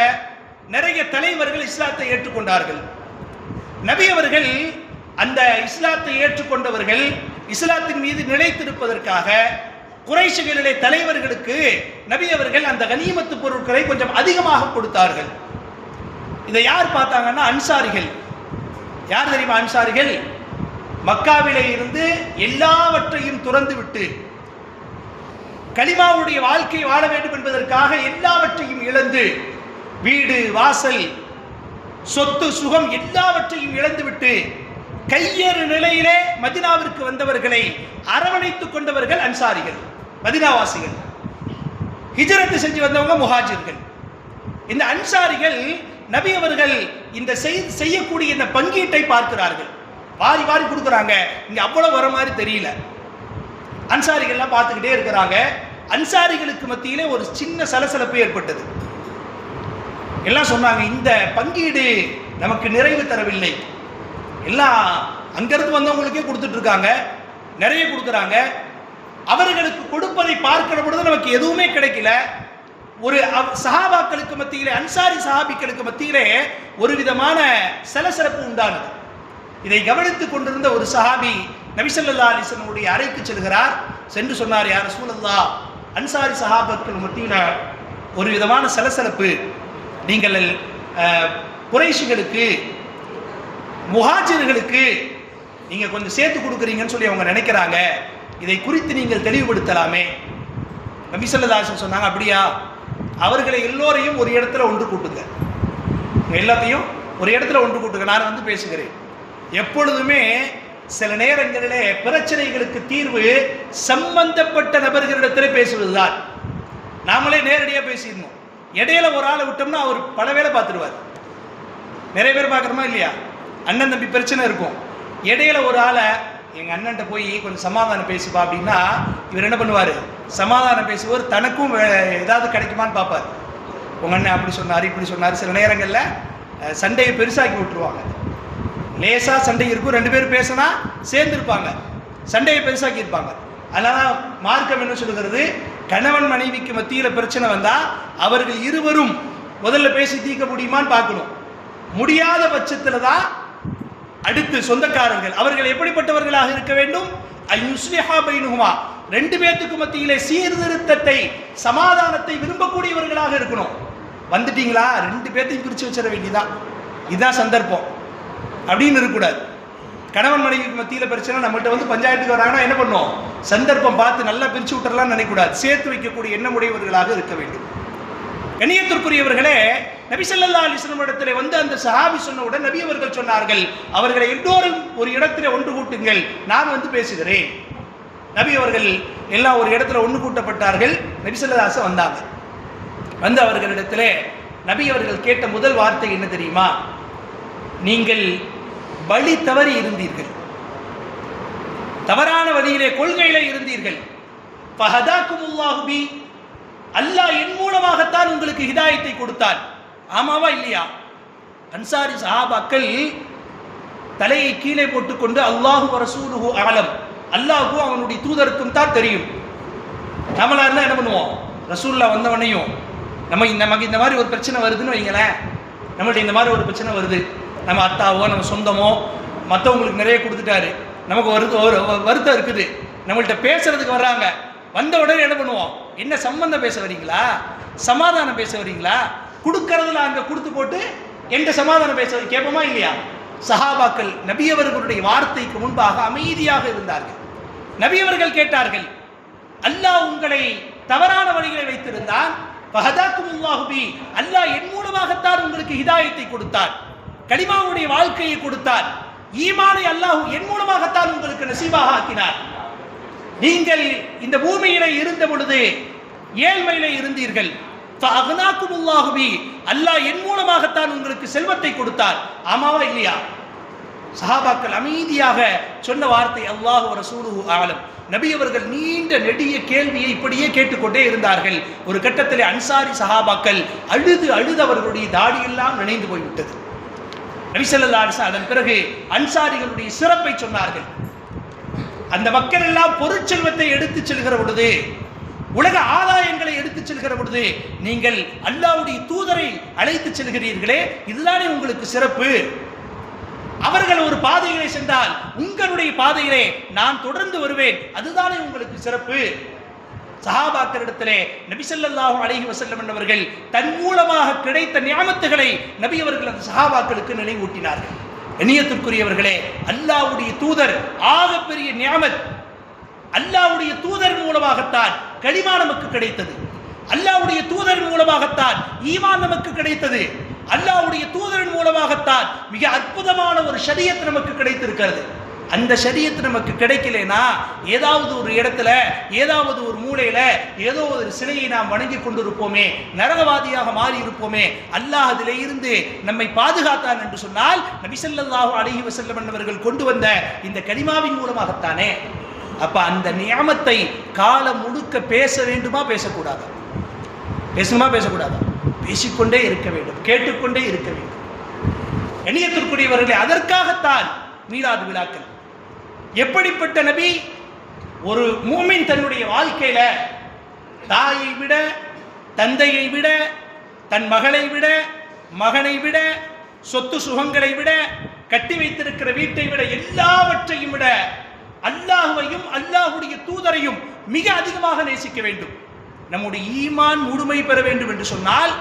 நிறைய தலைவர்கள் இஸ்லாத்தை ஏற்றுக்கொண்டார்கள். நபி அவர்கள் அந்த இஸ்லாத்தை ஏற்றுக்கொண்டவர்கள் இஸ்லாத்தின் மீது நிலைத்திருப்பதற்காக குறைஷிகளிலே தலைவர்களுக்கு நபி அவர்கள் அந்த கனிமத்து பொருட்களை கொஞ்சம் அதிகமாக கொடுத்தார்கள். இதை யார் பார்த்தாங்கன்னா அன்சாரிகள். யார் தெரியுமா அன்சாரிகள்? மக்காவிலே இருந்து எல்லாவற்றையும் துறந்து விட்டு கலிமாவுடைய வாழ்க்கை வாழ வேண்டும் என்பதற்காக எல்லாவற்றையும் இழந்து, வீடு வாசல் சொத்து சுகம் எல்லாவற்றையும் இழந்துவிட்டு கையேறு நிலையிலே மதீனாவிற்கு வந்தவர்களை அரவணைத்துக் கொண்டவர்கள் அன்சாரிகள், மதீனாவாசிகள். ஹிஜ்ரத் செஞ்சு வந்தவங்க முஹாஜிர்கள். இந்த அன்சாரிகள் நபி அவர்கள் இந்த செய்யக்கூடிய இந்த பங்கீட்டை பார்க்கிறார்கள். வாரி வாரி கொடுக்குறாங்க, இங்க அவ்வளவு வர மாதிரி தெரியல. அன்சாரிகள்லாம் பார்த்துக்கிட்டே இருக்கிறாங்க. அன்சாரிகளுக்கு மத்தியிலே ஒரு சின்ன சலசலப்பு ஏற்பட்டது. எல்லாம் சொன்னாங்க, இந்த பங்கீடு நமக்கு நிறைவு தரவில்லை. எல்லாம் அங்கிருந்து வந்தவங்களுக்கே கொடுத்துட்டு இருக்காங்க, நிறைய கொடுக்குறாங்க. அவர்களுக்கு கொடுப்பதை பார்க்கிற பொழுது நமக்கு எதுவுமே கிடைக்கல. ஒரு சஹாபாக்களுக்கு மத்தியிலே, அன்சாரி சஹாபிகளுக்கு மத்தியிலே ஒரு விதமான சலசலப்பு உண்டானது. இதை கவனித்துக் கொண்டிருந்த ஒரு சஹாபி நபி ஸல்லல்லாஹு அலைஹி வஸல்லம் அறைக்கு செல்கிறார். சென்று சொன்னார், யா ரசூலல்லாஹ், அன்சாரி சஹாபாக்கள் மத்தியில் ஒரு விதமான சலசலப்பு, நீங்கள் குறைஷிகளுக்கு முஹாஜிர்களுக்கு நீங்கள் கொஞ்சம் சேர்த்து கொடுக்குறீங்கன்னு சொல்லி அவங்க நினைக்கிறாங்க, இதை குறித்து நீங்கள் தெளிவுபடுத்தலாமே. நபி ஸல்லல்லாஹு அலைஹி வஸல்லம் சொன்னாங்க, அப்படியா, அவர்களை எல்லோரையும் ஒரு இடத்துல ஒன்று கூட்டுங்க, எல்லாத்தையும் ஒரு இடத்துல ஒன்று கூட்டுங்க, நான் வந்து பேசுகிறேன். எப்பொழுதுமே சில நேரங்களிலே பிரச்சனைகளுக்கு தீர்வு சம்பந்தப்பட்ட நபர்களிடத்திலே பேசுவதுதான். நாமளே நேரடியாக பேசிடணும். இடையில ஒரு ஆளை விட்டோம்னா அவர் பல வேலை பார்த்துருவார். நிறைய பேர் பார்க்குறோமா இல்லையா? அண்ணன் தம்பி பிரச்சனை இருக்கும், இடையில ஒரு ஆளை எங்கள் அண்ணன்ட்ட போய் கொஞ்சம் சமாதானம் பேசுப்பா அப்படின்னா இவர் என்ன பண்ணுவார்? சமாதானம் பேசுவார், தனக்கும் ஏதாவது கிடைக்குமான்னு பார்ப்பார். உங்கள் அண்ணன் அப்படி சொன்னார், இப்படி சொன்னார். சில நேரங்களில் சண்டையை பெருசாக்கி விட்டுருவாங்க. லேசாக சண்டை இருக்கும், ரெண்டு பேரும் பேசினா சேர்ந்துருப்பாங்க, சண்டையை பெருசாக்கி இருப்பாங்க. அதனால மார்க்கம் என்ன சொல்லுகிறது, கணவன் மனைவிக்கு மத்தியில் பிரச்சனை வந்தால் அவர்கள் இருவரும் முதல்ல பேசி தீர்க்க முடியுமான்னு பார்க்கணும். முடியாத பட்சத்தில் தான் அடுத்து சொந்தக்காரர்கள், அவர்கள் எப்படிப்பட்டவர்களாக இருக்க வேண்டும்? அய்யுஸ்லிஹா பைனஹுமா, ரெண்டு பேத்துக்கு மத்தியிலே சீர்திருத்தத்தை, சமாதானத்தை விரும்பக்கூடியவர்களாக இருக்கணும். வந்துட்டீங்களா, ரெண்டு பேர்த்தையும் பிரித்து வச்சிட வேண்டியதான், இதுதான் சந்தர்ப்பம் அப்படின்னு இருக்கக்கூடாது. கணவன் மனைவிக்கு மத்தியில் பிரச்சனை, நம்மள்கிட்ட வந்து பஞ்சாயத்துக்கு வராங்கன்னா என்ன பண்ணும்? சந்தர்ப்பம் பார்த்து நல்லா பிரித்து விட்டுறலாம் நினைக்கூடாது, சேர்த்து வைக்கக்கூடிய எண்ணமுடையவர்களாக இருக்க வேண்டும். கண்ணியத்திற்குரியவர்களே, நபி ஸல்லல்லாஹு அலைஹி வஸல்லம் இடத்திலே வந்து அந்த சஹாபி சொன்னவுடன் நபி அவர்கள் சொன்னார்கள், அவர்களை எல்லோரும் ஒரு இடத்திலே ஒன்று கூட்டுங்கள், நான் வந்து பேசுகிறேன். நபி அவர்கள் எல்லாம் ஒரு இடத்துல ஒன்று கூட்டப்பட்டார்கள். நபி ஸல்லல்லாஹு அலைஹி வஸல்லம் வந்தாங்க. வந்து அவர்களிடத்திலே நபி அவர்கள் கேட்ட முதல் வார்த்தை என்ன தெரியுமா? நீங்கள் வழி தவறி இருந்தீர்கள், தவறான வழியிலே கொள்கையிலே இருந்தீர்கள். ஃபஹதாக்குமுல்லாஹு பி, அல்லாஹ் என் மூலமாகத்தான் உங்களுக்கு ஹிதாயத்தை கொடுத்தான். ஆமாவா இல்லையா? அன்சாரி சஹாபாக்கள் தலையை கீழே போட்டுக்கொண்டு அல்லாஹு ரசூலுஹு அலம், அல்லாஹ்வும் அவனுடைய தூதருக்கும் தான் தெரியும். நம்மளா இருந்தால் என்ன பண்ணுவோம்? ரசூல்லா வந்தவனையும் நமக்கு இந்த மாதிரி ஒரு பிரச்சனை வருதுன்னு வைங்களேன், நம்மள்ட்ட இந்த மாதிரி ஒரு பிரச்சனை வருது, நம்ம அத்தாவோ நம்ம சொந்தமோ மற்றவங்களுக்கு நிறைய கொடுத்துட்டாரு, நமக்கு வருத்தம் இருக்குது, நம்மள்கிட்ட பேசுறதுக்கு வர்றாங்க. வந்த உடனே என்ன பண்ணுவோம்? என்ன சம்பந்தம் பேச வரீங்களா, சமாதானம் பேச வரீங்களா? கொடுக்கறதுல அங்கே கொடுத்து போட்டு எந்த சமாதானம் பேச கேட்போமா இல்லையா? சஹாபாக்கள் நபி அவர்களுடைய வார்த்தைக்கு முன்பாக அமைதியாக இருந்தார்கள். நபி அவர்கள் கேட்டார்கள், அல்லாஹ் உங்களை தவறான வழிகளை வைத்திருந்தான், ஃபஹதாக்குமுல்லாஹு பி, அல்லாஹ் என் மூலமாகத்தான் உங்களுக்கு ஹிதாயத்தை கொடுத்தார், கலிமாவுடைய வாழ்க்கையை கொடுத்தார், ஈமானை அல்லாஹ் என் மூலமாகத்தான் உங்களுக்கு நசீபாக ஆக்கினார். நீங்கள் இந்த பூமியிலே இருந்த பொழுது ஏழ்மையிலே இருந்தீர்கள், ஃபஅக்னாக்குமுல்லாஹு பி, அல்லாஹ் என் மூலமாகத்தான் உங்களுக்கு செல்வத்தை கொடுத்தார். ஆமாவா இல்லையா? சஹாபாக்கள் அமைதியாக சொன்ன வார்த்தை அல்லாஹு ரசூலுஹு அலம். நபி அவர்கள் நீண்ட நெடிய கேள்வியை இப்படியே கேட்டுக்கொண்டே இருந்தார்கள். ஒரு கட்டத்தில் அன்சாரி சஹாபாக்கள் அழுது அழுது அவர்களுடைய தாடியெல்லாம் நினைந்து போய்விட்டது. நபி ஸல்லல்லாஹு அலைஹி வஸல்லம் அதன் பிறகு அன்சாரிகளுடைய சிறப்பை சொன்னார்கள். அந்த மக்கள் எல்லாம் பொருட்செல்வத்தை எடுத்து செல்கிற பொழுது, உலக ஆதாயங்களை எடுத்து செல்கிற பொழுது, நீங்கள் அல்லாஹ்வுடைய தூதரை அழைத்து செல்கிறீர்களே, இதுதானே உங்களுக்கு சிறப்பு. அவர்கள் ஒரு பாதையிலே சென்றால் உங்களுடைய பாதையிலே நான் தொடர்ந்து வருவேன், அதுதானே உங்களுக்கு சிறப்பு. சஹாபாக்களிடத்திலே நபி ஸல்லல்லாஹு அலைஹி வஸல்லம் என்பவர்கள் தன் மூலமாக கிடைத்த நியாமத்துகளை நபி அவர்கள் அந்த சஹாபாக்களுக்கு நினைவூட்டினார்கள். எண்ணியத்திற்குரியவர்களே, அல்லாஹ்வுடைய தூதர் ஆகப்பெரிய நியாமத். அல்லாஹ்வுடைய தூதர் மூலமாகத்தான் கலிமா நமக்கு கிடைத்தது, அல்லாஹ்வுடைய தூதர் மூலமாகத்தான் ஈமான் நமக்கு கிடைத்தது, அல்லாஹ்வுடைய தூதரின் மூலமாகத்தான் மிக அற்புதமான ஒரு ஷரியத் நமக்கு கிடைத்திருக்கிறது. அந்த ஷரியத் நமக்கு கிடைக்கலனா, ஏதாவது ஒரு இடத்துல ஏதாவது ஒரு மூலையில ஏதோ ஒரு சிலையை நாம் வணங்கி கொண்டிருப்போமே, நரகவாதியாக மாறி இருப்போமே. அல்லாஹ் அதிலே இருந்து நம்மை பாதுகாத்தான் என்று சொன்னால் நபி ஸல்லல்லாஹு அலைஹி வஸல்லம் என்பவர்கள் கொண்டு வந்த இந்த கலிமாவின் மூலமாகத்தானே. அப்ப அந்த நியாமத்தை காலம் முழுக்க பேச வேண்டுமா, பேசக்கூடாதா? பேசணுமா, பேசக்கூடாதா? பேசிக்கொண்டே இருக்க வேண்டும், கேட்டுக்கொண்டே இருக்க வேண்டும். எண்ணியத்திற்குரியவர்களே, அதற்காகத்தான் மீலாது விழாக்கள். எப்படிப்பட்ட நபி? ஒரு மூமின் தன்னுடைய வாழ்க்கையில தாயை விட தந்தையை விட, தன் மகளை விட, மகனை விட, சொத்து சுகங்களை விட, கட்டி வைத்திருக்கிற வீட்டை விட, எல்லாவற்றையும் விட அல்லாஹ்வையும் அல்லாஹ்வுடைய தூதரையும் மிக அதிகமாக நேசிக்க வேண்டும். நம்முடைய ஈமான் முழுமை பெற வேண்டும் என்று சொன்னால்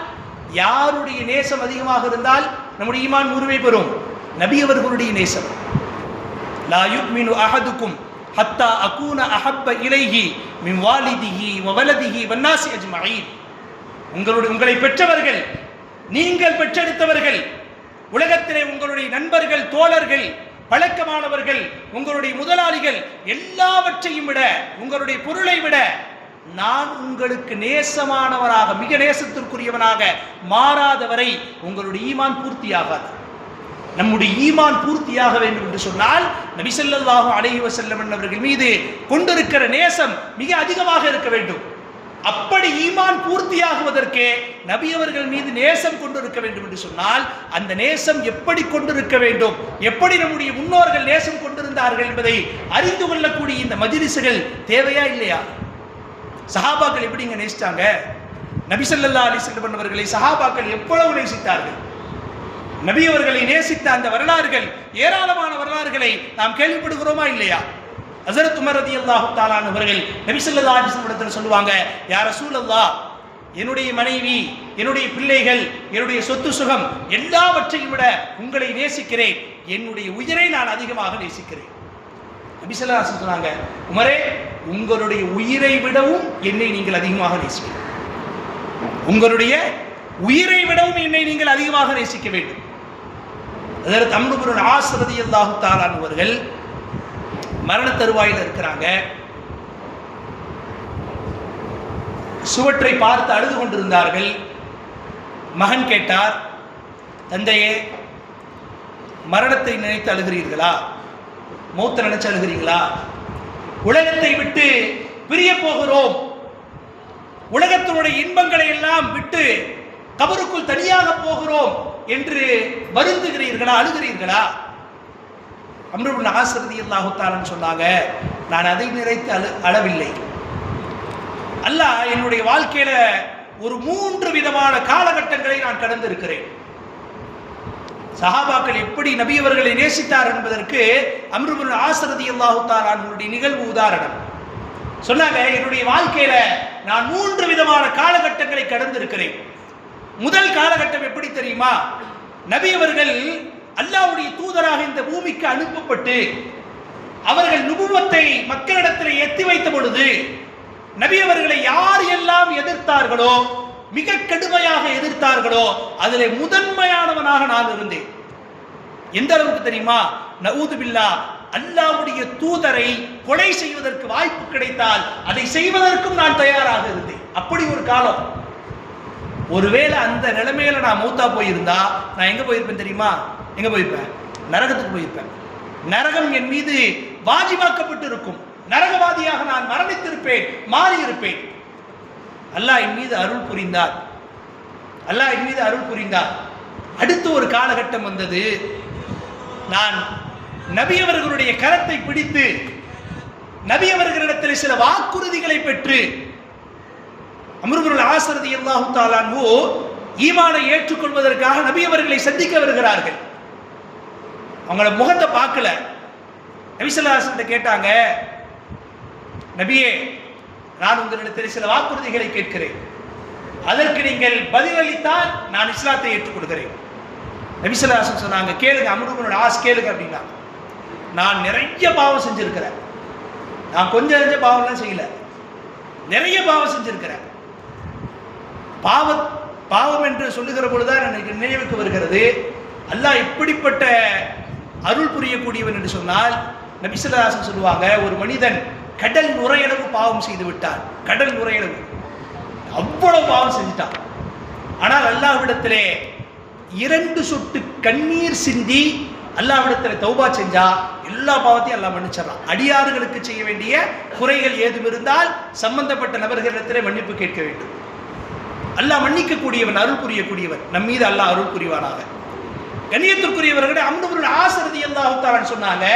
யாருடைய நேசம் அதிகமாக இருந்தால் நம்முடைய ஈமான் முழுமை பெறும்? நபி அவர்களுடைய நேசம். லா யுமினு அஹதுக்கும் ஹத்தா அகூன அஹப்ப இலைஹி மின் வாலிதிஹி வ வலதிஹி வன்னாஸி அஜ்மஈன். உங்களை பெற்றவர்கள், நீங்கள் பெற்றெடுத்தவர்கள், உலகத்திலே உங்களுடைய நண்பர்கள், தோழர்கள், பழக்கமானவர்கள், உங்களுடைய முதலாளிகள், எல்லாவற்றையும் விட, உங்களுடைய பொருளை விட நான் உங்களுக்கு நேசமானவராக, மிக நேசத்திற்குரியவனாக மாறாதவரை உங்களுடைய ஈமான் பூர்த்தியாகாது. நம்முடைய ஈமான் பூர்த்தியாக வேண்டும் என்று சொன்னால் நபி ஸல்லல்லாஹு அலைஹி வஸல்லம் அவர்கள் மீது கொண்டிருக்கிற நேசம் மிக அதிகமாக இருக்க வேண்டும். அப்படி ஈமான் பூர்த்தியாகுவதற்கு நபி அவர்கள் மீது நேசம் கொண்டிருக்க வேண்டும் என்று சொன்னால் அந்த நேசம் எப்படி கொண்டிருக்க வேண்டும், எப்படி நம்முடைய முன்னோர்கள் நேசம் கொண்டிருந்தார்கள் என்பதை அறிந்து கொள்ளக்கூடிய இந்த மஜ்லிஸ்கள் தேவையா இல்லையா? சஹாபாக்கள் எப்படிங்க நேசித்தாங்க? நபி ஸல்லல்லாஹு அலைஹி வஸல்லம் அவர்களை சஹாபாக்கள் எவ்வளவு நேசித்தார்கள்? நபி அவர்களை நேசித்த அந்த வரலாறுகள், ஏராளமான வரலாறுகளை நாம் கேள்விப்படுகிறோமா இல்லையா? ஹஸரத் உமர் ரலியல்லாஹு தஆலா அவர்கள் நபி ஸல்லல்லாஹு அலைஹி வஸல்லம் இடத்தில் சொல்லுவாங்க, யா ரசூலல்லாஹ், என்னுடைய மனைவி, என்னுடைய பிள்ளைகள், என்னுடைய சொத்து சுகம் எல்லாவற்றையும் விட உங்களை நேசிக்கிறேன், என்னுடைய உயிரை நான் அதிகமாக நேசிக்கிறேன். நபி ஸல்லல்லாஹு அலைஹி வஸல்லம் சொன்னாங்க, உமரே, உங்களுடைய உயிரை விடவும் என்னை நீங்கள் அதிகமாக நேசிக்க, உங்களுடைய உயிரை விடவும் என்னை நீங்கள் அதிகமாக நேசிக்க வேண்டும். ஹஸரத் அம்ர் இப்னு ஆஸ் ரலியல்லாஹு தஆலா அவர்கள் மரண தருவாயில் இருக்கிறாங்க. சுவற்றை பார்த்து அழுது கொண்டிருந்தார்கள். மகன் கேட்டார், தந்தையே, மரணத்தை நினைத்து அழுகிறீர்களா? மௌத்தை நினைச்சு அழுகிறீங்களா? உலகத்தை விட்டு பிரிய போகிறோம், உலகத்தினுடைய இன்பங்களை எல்லாம் விட்டு கபருக்குள் தனியாக போகிறோம் என்று வருந்துகிறீர்களா, அழுகிறீர்களா? அம்ர் இப்னு ஆஸ் ரலியல்லாஹு தஆலா சொன்னாங்க, நான் அதை நினைத்து அழவில்லை. அல்லாஹ் என்னுடைய வாழ்க்கையில ஒரு 3 விதமான காலகட்டங்களை நான் கடந்திருக்கிறேன். சஹாபாக்கள் எப்படி நபி அவர்களை நேசித்தார் என்பதற்கு அம்ர் இப்னு ஆஸ் ரலியல்லாஹு தஆலா அவருடைய நிகழ்வு உதாரணம். சொன்னாங்க, என்னுடைய வாழ்க்கையில நான் 3 விதமான காலகட்டங்களை கடந்திருக்கிறேன். முதல் காலகட்டம் எப்படி தெரியுமா? நபி அவர்கள் அல்லாஹ்வுடைய தூதராக இந்த பூமிக்கு அனுப்பப்பட்டு அவர்கள் நுபுவத்தை மக்களிடத்தில் எத்தி வைத்த பொழுது நபி அவர்களை யார் எல்லாம் எதிர்த்தார்களோ, மிக கடுமையாக எதிர்த்தார்களோ, அதிலே முதன்மையானவனாக நான் இருந்தேன். எந்த அளவுக்கு தெரியுமா? நஊது பில்லாஹ், அல்லாஹ்வுடைய தூதரை கொலை செய்வதற்கு வாய்ப்பு கிடைத்தால் அதை செய்வதற்கும் நான் தயாராக இருந்தேன். அப்படி ஒரு காலம். ஒருவேளை அந்த நிலைமையில நான் மௌத்தா போயிருந்தா நான் எங்க போயிருப்பேன் தெரியுமா? எங்க போயிருப்பேன்? நரகத்துக்கு போயிருப்பேன். நரகம் என் மீது வாஜிபாக்கப்பட்டு இருக்கும். நரகவாதியாக நான் மரணித்திருப்பேன், மாறி இருப்பேன். அல்லாஹ் என் மீது அருள் புரிந்தார். அல்லாஹ் என் மீது அருள் புரிந்தார். அடுத்து ஒரு காலகட்டம் வந்தது. நான் நபி அவர்களுடைய கரத்தை பிடித்து நபி அவர்களிடத்தில் சில வாக்குறுதிகளை பெற்று அம்ர் இப்னு ஆஸ் ரலியல்லாஹு தஆலா அன்ஹு ஈமானை ஏற்றுக்கொள்வதற்காக நபி அவர்களை சந்திக்க வருகிறார்கள். அவங்கள முகத்தை பார்க்கல. நபி ஸல்லல்லாஹு அலைஹி வஸல்லம் கேட்டாங்க, நபியே, நான் உங்களிடத்தில் சில வாக்குறுதிகளை கேட்கிறேன், அதற்கு நீங்கள் பதிலளித்தால் நான் இஸ்லாத்தை ஏற்றுக்கொள்கிறேன். நபி ஸல்லல்லாஹு அலைஹி வஸல்லம் சொன்னாங்க, கேளுங்க அம்ர் இப்னு ஆஸ், கேளுங்க அப்படின்னா. நான் நிறைய பாவம் செஞ்சிருக்கிறேன். நான் கொஞ்சம் கொஞ்சம் பாவம்லாம் செய்யல, நிறைய பாவம் செஞ்சிருக்கிறேன். பாவம் என்று சொல்லுகிற பொழுதுதான் எனக்கு நினைவுக்கு வருகிறது, அல்லாஹ் எப்படிப்பட்ட அருள் புரியக்கூடியவன் என்று சொன்னால், நபி ஸல்லல்லாஹு அலைஹி வஸல்லம் சொல்லுவாங்க, ஒரு மனிதன் கடல் நுரையளவு பாவம் செய்து விட்டான். கடல் நுரையளவு அவ்வளவு பாவம் செஞ்சுட்டான். ஆனால் அல்லாஹ்விடத்திலே 2 சொட்டு கண்ணீர் சிந்தி அல்லாஹ்விடத்தில் தௌபா செஞ்சா எல்லா பாவத்தையும் அல்லாஹ் மன்னிச்சிடறான். அடியார்களுக்கு செய்ய வேண்டிய குறைகள் ஏதும் இருந்தால் சம்பந்தப்பட்ட நபர்களிடத்திலே மன்னிப்பு கேட்க வேண்டும். அல்லாஹ் மன்னிக்க கூடியவன், அருள் புரியக்கூடியவன். நம் மீது அல்லாஹ் அருள் புரிவானாக. கண்ணியத்திற்குரியவர்களே, அம்ர் இப்னு ஆஸ் ரலியல்லாஹு தஆலா சொன்னாங்க,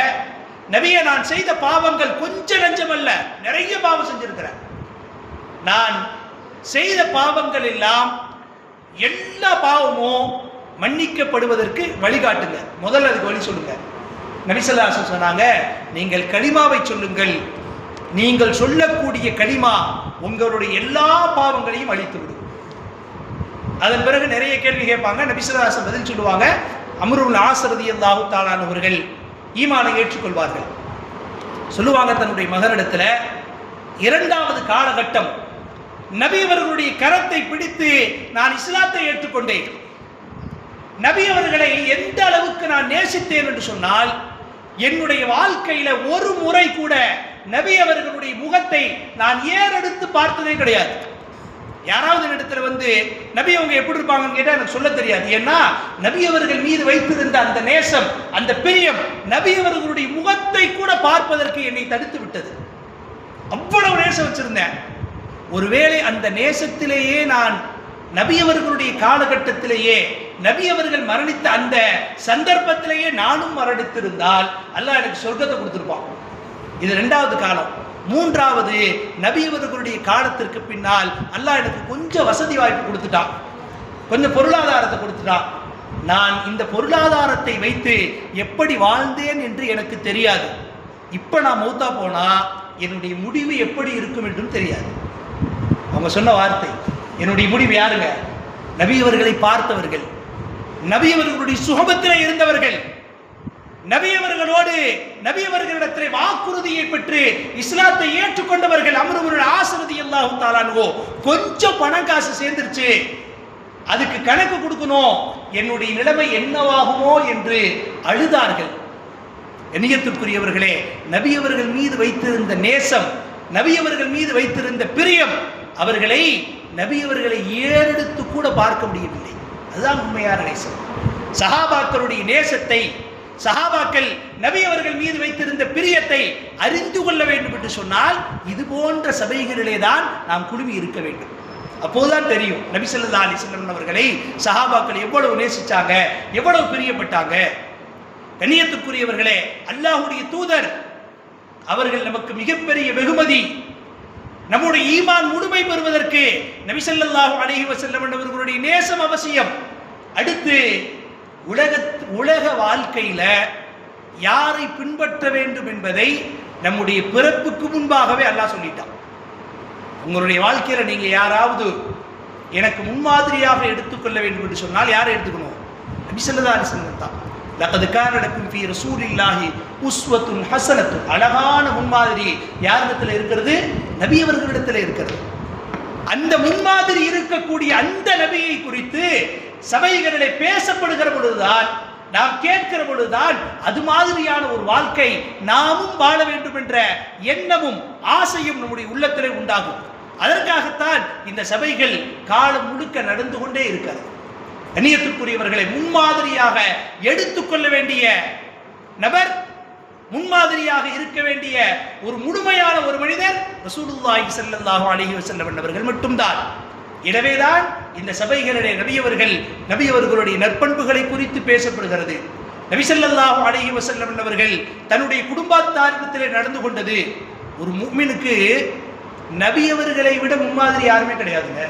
நபியே, நான் செய்த பாவங்கள் கொஞ்சம் நஞ்சம் அல்ல, நிறைய பாவம் செஞ்சிருக்கிறேன். நான் செய்த பாவங்கள் எல்லாம் எல்லா பாவமும் மன்னிக்கப்படுவதற்கு வழிகாட்டுங்க. முதல்ல அதுக்கு வழி சொல்லுங்க. நபி ஸல்லல்லாஹு அலைஹி வஸல்லம் சொன்னாங்க, நீங்கள் கலிமாவை சொல்லுங்கள், நீங்கள் சொல்லக்கூடிய கலிமா உங்களுடைய எல்லா பாவங்களையும் அழித்து விடும். அதன் பிறகு நிறைய கேள்வி கேட்பாங்க. நபி ஸல்லல்லாஹு அலைஹி வஸல்லம் பதில் சொல்லுவாங்க. அம்ர் இப்னு ஆஸ் ரலியல்லாஹு தஆலா அவர்கள் ஈமானை ஏற்றுக்கொள்வார்கள். சொல்லுவாங்க தன்னுடைய மகனிடத்துல, இரண்டாவது காலகட்டம் நபி அவர்களுடைய கரத்தை பிடித்து நான் இஸ்லாத்தை ஏற்றுக்கொண்டேன். நபி அவர்களை எந்த அளவுக்கு நான் நேசித்தேன் என்று சொன்னால், என்னுடைய வாழ்க்கையில ஒரு முறை கூட நபி அவர்களுடைய முகத்தை நான் ஏறெடுத்து பார்த்ததே கிடையாது. யாராவது இடத்துல வந்து நபி அவங்க எப்படி இருப்பாங்கன்னு கேட்டா எனக்கு சொல்ல தெரியாது. ஏன்னா நபி அவர்கள் மீது வைத்திருந்த அந்த நேசம், அந்த பிரியம், நபி அவர்களுடைய முகத்தை கூட பார்ப்பதற்கு என்னை தடுத்து விட்டது. அவ்வளவு நேசம் வச்சிருந்தேன். ஒருவேளை அந்த நேசத்திலேயே நான் நபி அவர்களுடைய காலகட்டத்திலேயே, நபி அவர்கள் மரணித்த அந்த சந்தர்ப்பத்திலேயே நானும் மரணித்திருந்தால் அல்லாஹ் எனக்கு சொர்க்கத்தை கொடுத்திருப்பான். இது இரண்டாவது காலம். மூன்றாவது, நபி அவர்களுடைய காலத்திற்கு பின்னால் அல்லாஹ் எனக்கு கொஞ்சம் வசதி வாய்ப்பு கொடுத்துட்டான், கொஞ்சம் பொருளாதாரத்தை கொடுத்துட்டான். நான் இந்த பொருளாதாரத்தை வைத்து எப்படி வாழ்ந்தேன் என்று எனக்கு தெரியாது. இப்ப நான் மௌத்தா போனா என்னுடைய முடிவு எப்படி இருக்கும் என்றும் தெரியாது. அவங்க சொன்ன வார்த்தை, என்னுடைய முடிவு யாருங்க? நபி அவர்களை பார்த்தவர்கள், நபி அவர்களுடைய சுகபத்தில் இருந்தவர்கள், நபி அவர்களோடு நபி அவர்களிடத்தில் வாக்குறுதியை பெற்று இஸ்லாத்தை ஏற்றுக்கொண்டவர்கள். அம்ர் இப்னு ஆஸ் ரலியல்லாஹு தஆலா அன்ஹு கொஞ்சம் பணம் காசு சேர்ந்துருச்சு, அதுக்கு கணக்கு கொடுக்கணும், என்னுடைய நிலைமை என்னவாகுமோ என்று அழுதார்கள். எண்ணியத்திற்குரியவர்களே, நபி அவர்கள் மீது வைத்திருந்த நேசம், நபி அவர்கள் மீது வைத்திருந்த பிரியம், அவர்களை நபி அவர்களை ஏறெடுத்து கூட பார்க்க முடியவில்லை. அதுதான் உண்மையான நேசம். சஹாபாக்களுடைய நேசத்தை, சஹாபாக்கள் நபி அவர்கள் மீது வைத்திருந்த பிரியத்தை அறிந்து கொள்ள வேண்டும் என்று சொன்னால் இது போன்ற சபைகளிலே தான் நாம் குழுமி இருக்க வேண்டும். அப்போதுதான் தெரியும் நபி ஸல்லல்லாஹு அலைஹி வஸல்லம் அவர்களை சஹாபாக்கள் எவ்வளவு நேசிச்சாங்க, எவ்வளவு பிரியப்பட்டாங்க. கண்ணியத்துக்குரியவர்களே, அல்லாஹ்வுடைய தூதர் அவர்கள் நமக்கு மிகப்பெரிய வெகுமதி. நம்முடைய ஈமான் முழுமை பெறுவதற்கு நபி ஸல்லல்லாஹு அலைஹி வஸல்லம் அவர்களுடைய நேசம் அவசியம். அடுத்து உலக வாழ்க்கையில யாரை பின்பற்ற வேண்டும் என்பதை நம்முடைய பிறப்புக்கு முன்பாகவே அல்லாஹ் சொல்லிட்டான். உங்களுடைய வாழ்க்கையில நீங்க யாராவது எனக்கு முன்மாதிரியாக எடுத்துக்கொள்ள வேண்டும் என்று சொன்னால் யாரை எடுத்துக்கணும்? நபி ஸல்லல்லாஹு அலைஹி வஸல்லம் தான். லகத் கான லக்கும் ஃபீ ரசூலில்லாஹி உஸ்வத்துன் ஹஸனத்துன். அழகான முன்மாதிரி யாரிடத்தில் இருக்கிறது? நபி அவர்களிடத்தில் இருக்கிறது. அந்த முன்மாதிரி இருக்கக்கூடிய அந்த நபியை குறித்து சபைகளிலே பேசப்படுகிற பொழுதுதான், நாம் கேட்கிற பொழுதுதான் அது மாதிரியான ஒரு வாழ்க்கை நாமும் வாழ வேண்டும் என்ற எண்ணமும் ஆசையும் நம்முடைய உள்ளத்திலே உண்டாகும். அதற்காகத்தான் இந்த சபைகள் காலம் முழுக்க நடந்து கொண்டே இருக்கிறது. கண்ணியத்திற்குரியவர்களை, முன்மாதிரியாக எடுத்துக்கொள்ள வேண்டிய நபர், முன்மாதிரியாக இருக்க வேண்டிய ஒரு முழுமையான ஒரு மனிதர் ரசூலுல்லாஹி ஸல்லல்லாஹு அலைஹி வஸல்லம் அவர்கள் மட்டும்தான். எனவேதான் இந்த சபைகளிலே நபி அவர்களுடைய நற்பண்புகளை குறித்து பேசப்படுகிறது. நபி ஸல்லல்லாஹு அலைஹி வஸல்லம் அவர்கள் தன்னுடைய குடும்பத்தாரிடத்திலே நடந்து கொண்டது. ஒரு முஃமினுக்கு நபி அவர்களை விட முன்மாதிரி யாருமே கிடையாதுங்க.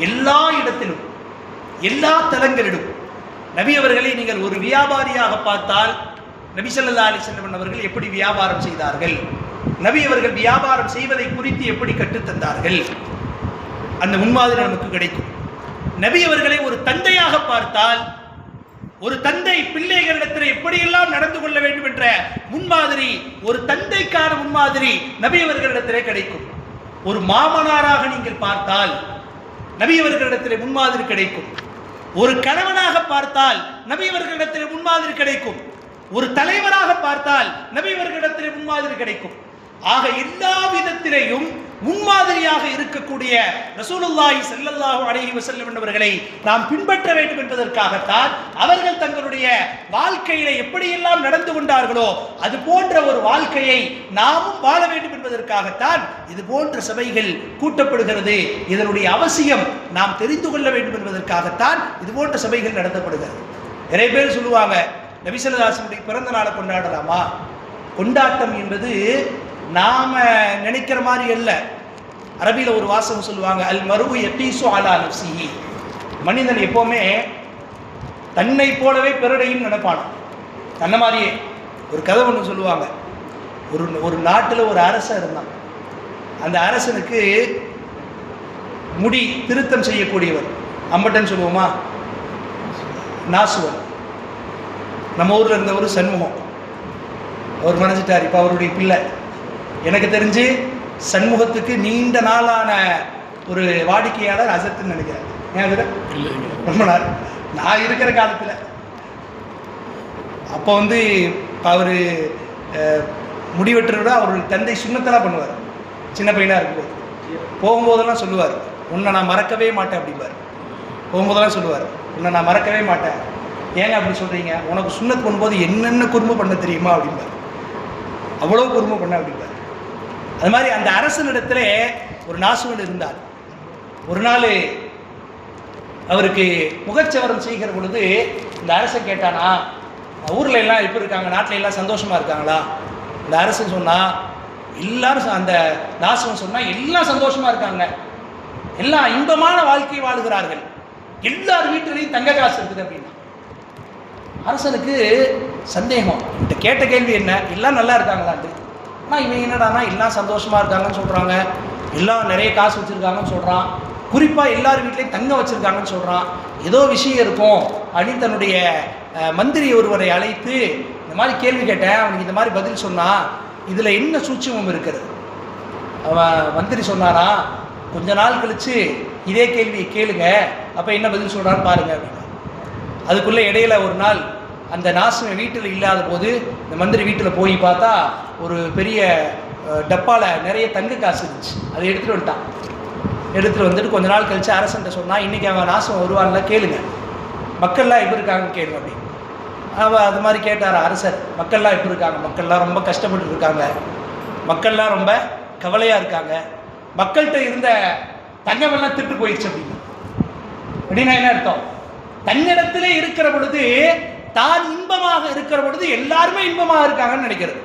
எல்லா இடத்திலும், எல்லா தலங்களிலும் நபி அவர்களை நீங்கள் ஒரு வியாபாரியாக பார்த்தால், நபி ஸல்லல்லாஹு அலைஹி வஸல்லம் அவர்கள் எப்படி வியாபாரம் செய்தார்கள், நபி அவர்கள் வியாபாரம் செய்வதை குறித்து எப்படி கற்றுத்தந்தார்கள், அந்த முன்மாதிரி நமக்கு கிடைக்கும். நபி அவர்களை ஒரு தந்தையாக பார்த்தால், ஒரு தந்தை பிள்ளைகளிடத்தில் எப்படியெல்லாம் நடந்து கொள்ள வேண்டும் என்ற முன்மாதிரி, ஒரு தந்தைக்கான முன்மாதிரி நபி அவர்களிடத்திலே கிடைக்கும். ஒரு மாமனாராக நீங்கள் பார்த்தால் நபி அவர்களிடத்தில் முன்மாதிரி கிடைக்கும். ஒரு கணவனாக பார்த்தால் நபி அவர்களிடத்தில் முன்மாதிரி கிடைக்கும். ஒரு தலைவராக பார்த்தால் நபி அவர்களிடத்தில் முன்மாதிரி கிடைக்கும். ஆக எல்லா விதத்திலேயும் முன்மாதிரியாக இருக்கக்கூடிய ரசூலுல்லாஹி ஸல்லல்லாஹு அலைஹி வஸல்லம் அவர்களை நாம் பின்பற்ற வேண்டும் என்பதற்காகத்தான் அவர்கள் தங்களுடைய வாழ்க்கையில எப்படியெல்லாம் நடந்து கொண்டார்களோ அது போன்ற ஒரு வாழ்க்கையை நாமும் வாழ வேண்டும் என்பதற்காகத்தான் இது போன்ற சபைகள் கூட்டப்படுகிறது. இதனுடைய அவசியம் நாம் தெரிந்து கொள்ள வேண்டும் என்பதற்காகத்தான் இது போன்ற சபைகள் நடத்தப்படுகிறது. நிறைய பேர் சொல்லுவாங்க, நபி ஸல்லல்லாஹு அலைஹி வஸல்லம் பிறந்த நாளை கொண்டாடலாமா? கொண்டாட்டம் என்பது நாம நினைக்கிற மாதிரி அல்ல. அரபியில் ஒரு வாசகம் சொல்லுவாங்க, அல் மருவு யகீசு அலா நஃப்ஸிஹி. மனிதன் எப்போவுமே தன்னை போலவே பிறரையும் நினைப்பான். தன்னை மாதிரியே. ஒரு கதை ஒன்று சொல்லுவாங்க. ஒரு நாட்டில் ஒரு அரசன் இருந்தான். அந்த அரசனுக்கு முடி திருத்தம் செய்யக்கூடியவர், அம்பட்டன் சொல்லுவோமா, நாசுவன். நம்ம ஊரில் இருந்த ஒரு சண்முகம், அவர் மறைஞ்சிட்டார். இப்போ அவருடைய பிள்ளை. எனக்கு தெரிஞ்சு சண்முகத்துக்கு நீண்ட நாளான ஒரு வாடிக்கையாளர் அசத்துன்னு நினைக்கிறேன். ஏன் ரொம்ப நாள் நான் இருக்கிற காலத்தில். அப்போ அவர் முடிவெட்டுறத அவருடைய தந்தை சுண்ணத்தெல்லாம் பண்ணுவார். சின்ன பையனாக இருக்கும்போது போகும்போதெல்லாம் சொல்லுவார், உன்னை நான் மறக்கவே மாட்டேன் அப்படிம்பார். போகும்போதெல்லாம் சொல்லுவார், உன்னை நான் மறக்கவே மாட்டேன். ஏங்க அப்படி சொல்கிறீங்க? உனக்கு சுண்ணத் பண்ணும்போது என்னென்ன குறும்பு பண்ண தெரியுமா அப்படிம்பார். அவ்வளோ குறும்பு பண்ண அப்படிம்பார். அது மாதிரி அந்த அரசனிடத்துல ஒரு நாசுவன் இருந்தார். ஒரு நாள் அவருக்கு முகச்சவரம் செய்கிற பொழுது இந்த அரசன் கேட்டானா, ஊரில் எல்லாம் எப்படி இருக்காங்க, நாட்டில் எல்லாம் சந்தோஷமாக இருக்காங்களா? இந்த அரசன் சொன்னால் எல்லாரும், அந்த நாசுவன் சொன்னால் எல்லாம் சந்தோஷமாக இருக்காங்க, எல்லாம் இன்பமான வாழ்க்கை வாழுகிறார்கள், எல்லார் வீட்டிலையும் தங்க காசு இருக்குது அப்படின்னா. அரசனுக்கு சந்தேகம். இந்த கேட்ட கேள்வி என்ன, எல்லாம் நல்லா இருக்காங்களான்ட்டு. ஆனால் இவன் என்னடானா எல்லாம் சந்தோஷமாக இருக்காங்கன்னு சொல்கிறாங்க, எல்லாம் நிறைய காசு வச்சுருக்காங்கன்னு சொல்கிறான், குறிப்பாக எல்லார் வீட்லேயும் தங்க வச்சுருக்காங்கன்னு சொல்கிறான். ஏதோ விஷயம் இருக்கும் அப்படின்னு தன்னுடைய மந்திரி ஒருவரை அழைத்து இந்த மாதிரி கேள்வி கேட்டேன். அவனுக்கு இந்த மாதிரி பதில் சொன்னான், இதில் என்ன சூட்சமம் இருக்கிறது? அவன் மந்திரி சொன்னானா, கொஞ்ச நாள் கழித்து இதே கேள்வியை கேளுங்க, அப்போ என்ன பதில் சொல்கிறான்னு பாருங்கள் அப்படின்னா. அதுக்குள்ளே இடையில ஒரு நாள் அந்த நாசுவன் வீட்டில் இல்லாத போது இந்த மந்திரி வீட்டில் போய் பார்த்தா ஒரு பெரிய டப்பாவில் நிறைய தங்க காசு இருந்துச்சு. அதை எடுத்துகிட்டு வந்துட்டான். எடுத்துகிட்டு வந்துட்டு கொஞ்ச நாள் கழித்து அரசன்ட்ட சொன்னால், இன்றைக்கி அவன் நாசுவன் வருவான்ல, கேளுங்க, மக்கள்லாம் எப்படி இருக்காங்கன்னு கேளுங்க அப்படி. அவன் அது மாதிரி கேட்டார் அரசர். மக்கள்லாம் எப்படி இருக்காங்க? மக்கள்லாம் ரொம்ப கஷ்டப்பட்டு இருக்காங்க, மக்கள்லாம் ரொம்ப கவலையாக இருக்காங்க, மக்கள்கிட்ட இருந்த தங்கமெல்லாம் திருட்டு போயிடுச்சு அப்படின்னு. அப்படின்னா என்ன அர்த்தம்? தன்னிடத்திலே இருக்கிற பொழுது, தான் இன்பமாக இருக்கிற பொழுது எல்லாருமே இன்பமாக இருக்காங்கன்னு நினைக்கிறது.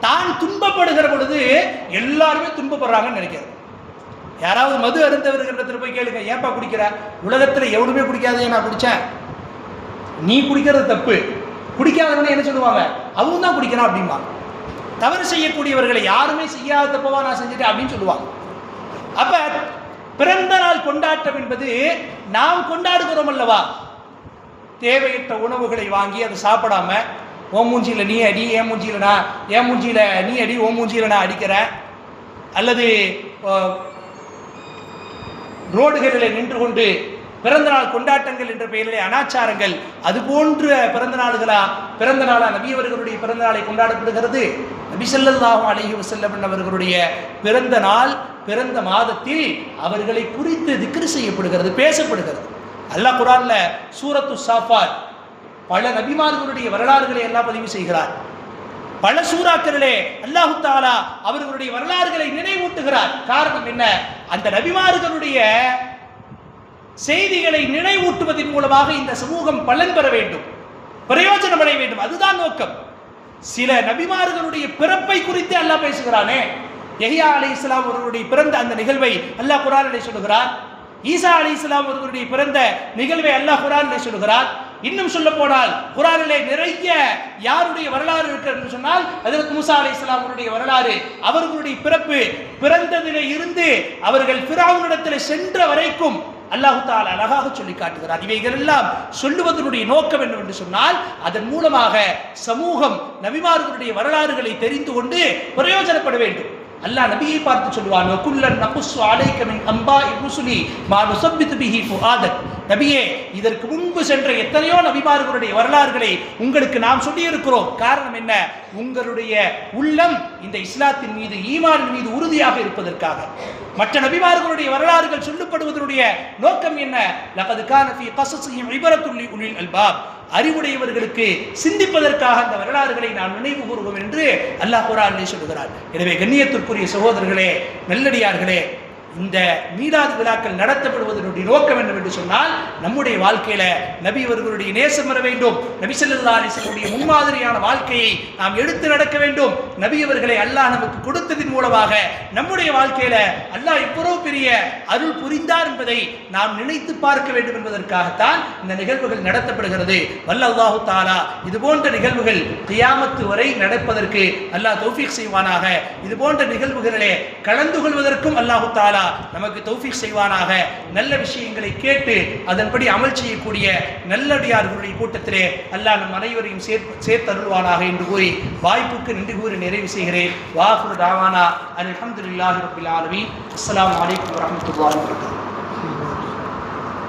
தான் துன்பப்படுகிற பொழுது எல்லாருமே துன்பப்படுறாங்கன்னு நினைக்கிறது. யாராவது மது அருந்தவர்களிடத்தில் போய் கேளுங்க, ஏன்பா குடிக்கிற? உலகத்தில் எவ்வளவுமே குடிக்காதே, நான் குடித்தேன். நீ குடிக்கிறது தப்பு. குடிக்காதவனே என்ன சொல்லுவாங்க? அவங்க தான் குடிக்கிறான் அப்படின்பா. தவறு செய்யக்கூடியவர்களை யாருமே செய்யாத தப்பவா நான் செஞ்சுட்டேன் அப்படின்னு சொல்லுவாங்க. அப்ப பிறந்த நாள் கொண்டாட்டம் என்பது நாம் கொண்டாடுகிறோம் அல்லவா? தேவையற்ற உணவுகளை வாங்கி அதை சாப்பிடாம, ஓ மூஞ்சியில நீ அடி, ஏன் மூஞ்சியில நான், ஏன் மூஞ்சியில நீ அடி, ஓ மூஞ்சியில நான் அடிக்கிறேன், அல்லது ரோடுகளில் நின்று கொண்டு பிறந்த நாள் கொண்டாட்டங்கள் என்ற பெயரிலே அனாச்சாரங்கள், அது போன்ற பிறந்த நாளா நபியவர்களுடைய பிறந்த நாளை கொண்டாடப்படுகிறது. நபி ஸல்லல்லாஹு அலைஹி வஸல்லம் அவர்களுடைய பிறந்த நாள், பிறந்த மாதத்தில் அவர்களை குறித்து திக்ர் செய்யப்படுகிறது, பேசப்படுகிறது. அல்லாஹ் குர்ஆன்ல சூரத்து சாஃபாத் பல நபிமார்களுடைய வரலாறுகளை எல்லாம் பதிவு செய்கிறார். பல சூறாக்களிலே அல்லாஹ் தஆலா அவர்களுடைய வரலாறுகளை நினைவூட்டுகிறார். காரணம் என்ன? அந்த நபிமார்களுடைய செய்திகளை நினைவூட்டுவதன் மூலமாக இந்த சமூகம் பலன் பெற வேண்டும், பிரயோஜனம் அடைய வேண்டும். அதுதான் நோக்கம். சில நபிமார்களுடைய பிறப்பை குறித்து அல்லாஹ் பேசுகிறானே. யஹ்யா அலைஹிஸ்ஸலாம் அவர்களுடைய பிறந்த அந்த நிகழ்வை அல்லாஹ் குர்ஆனிலே சொல்கிறார். ஈசா அலைஹிஸ்ஸலாம் அவர்களுடைய பிறந்த நிகழ்வை அல்லாஹ் குர்ஆனிலே சொல்கிறார். இன்னும் சொல்ல போனால் குர்ஆனிலே நிறைய யாருடைய வரலாறு இருக்கிறது என்று சொன்னால் ஹஜ்ரத் மூசா அலைஹிஸ்ஸலாம் அவருடைய வரலாறு, அவர்களுடைய பிறப்பு, பிறந்ததிலே இருந்து அவர்கள் ஃபிரௌனிடத்தில் சென்ற வரைக்கும் அல்லாஹ் தஆலா அழகாக சொல்லி காட்டுகிறார். இவைகள் எல்லாம் சொல்லுவதனுடைய நோக்கம் என்னவென்று சொன்னால், அதன் மூலமாக சமூகம் நபிமார்களுடைய வரலாறுகளை தெரிந்து கொண்டு பிரயோஜனப்பட வேண்டும். அல்லாஹ் நபியை பார்த்து சொல்லுவான், வகுல்லன் நகுஸ்ஸு அலைக மின் அன்பாஇ ருசுலி மா நுஸப்பித்து பிஹி ஃபுஆதக். நபியே, இதற்கு முன்பு சென்ற எத்தனையோ நபிமார்களுடைய வரலாறுகளை உங்களுக்கு நாம் சொல்லியிருக்கிறோம். காரணம் என்ன? உங்களுடைய உள்ளம் இந்த இஸ்லாத்தின் மீது, ஈமானின் மீது உறுதியாக இருப்பதற்காக. மற்ற நபிமார்களுடைய வரலாறுகள் சொல்லப்படுவதனுடைய நோக்கம் என்ன? லகத் கான ஃபீ கஸஸிஹிம் இபரத்துல் லிஉலில் அல்பாப். அறிவுடையவர்களுக்கு சிந்திப்பதற்காக அந்த வரலாறுகளை நாம் நினைவு கூறுவோம் என்று அல்லாஹ் குர்ஆனிலே சொல்கிறார். எனவே கண்ணியத்திற்குரிய சகோதரர்களே, நல்லடியார்களே, இந்த மீலாது விழாக்கள் நடத்தப்படுவதனுடைய நோக்கம் என்னவென்று சொன்னால், நம்முடைய வாழ்க்கையில நபி அவர்களுடைய நேசம் வர வேண்டும், நபி ஸல்லல்லாஹு அலைஹி வஸல்லம் முன்மாதிரியான வாழ்க்கையை நாம் எடுத்து நடக்க வேண்டும். நபி அவர்களை அல்லாஹ் நமக்கு கொடுத்ததின் மூலமாக நம்முடைய வாழ்க்கையில அல்லாஹ் இவ்வளவு பெரிய அருள் புரிந்தார் என்பதை நாம் நினைத்து பார்க்க வேண்டும் என்பதற்காகத்தான் இந்த நிகழ்வுகள் நடத்தப்படுகிறது. வல்ல அல்லாஹு தஆலா இது போன்ற நிகழ்வுகள் கியாமத்து வரை நடப்பதற்கு அல்லாஹ் தௌஃபீக் செய்வானாக. இது போன்ற நிகழ்வுகளிலே கலந்து கொள்வதற்கும் அல்லாஹு தஆலா நமக்கு தௌஃபீக் செய்வானாக. நல்ல விஷயங்களை கேட்டு அதன்படி அமல் செய்யக்கூடிய நல்லடியார்களுடைய கூட்டத்திலே அல்லாஹ் நம் அனைவரையும் சேர்த்தருள்வானாக என்று கூறி வாய்ப்புக்கு நன்றி கூறி நிறைவு செய்கிறேன். வாஹிரு தாவானா அல்ஹம்துலில்லாஹி ரப்பில் ஆலமீன். அஸ்ஸலாமு அலைக்கும் வரஹ்மத்துல்லாஹி வபரகாத்துஹு.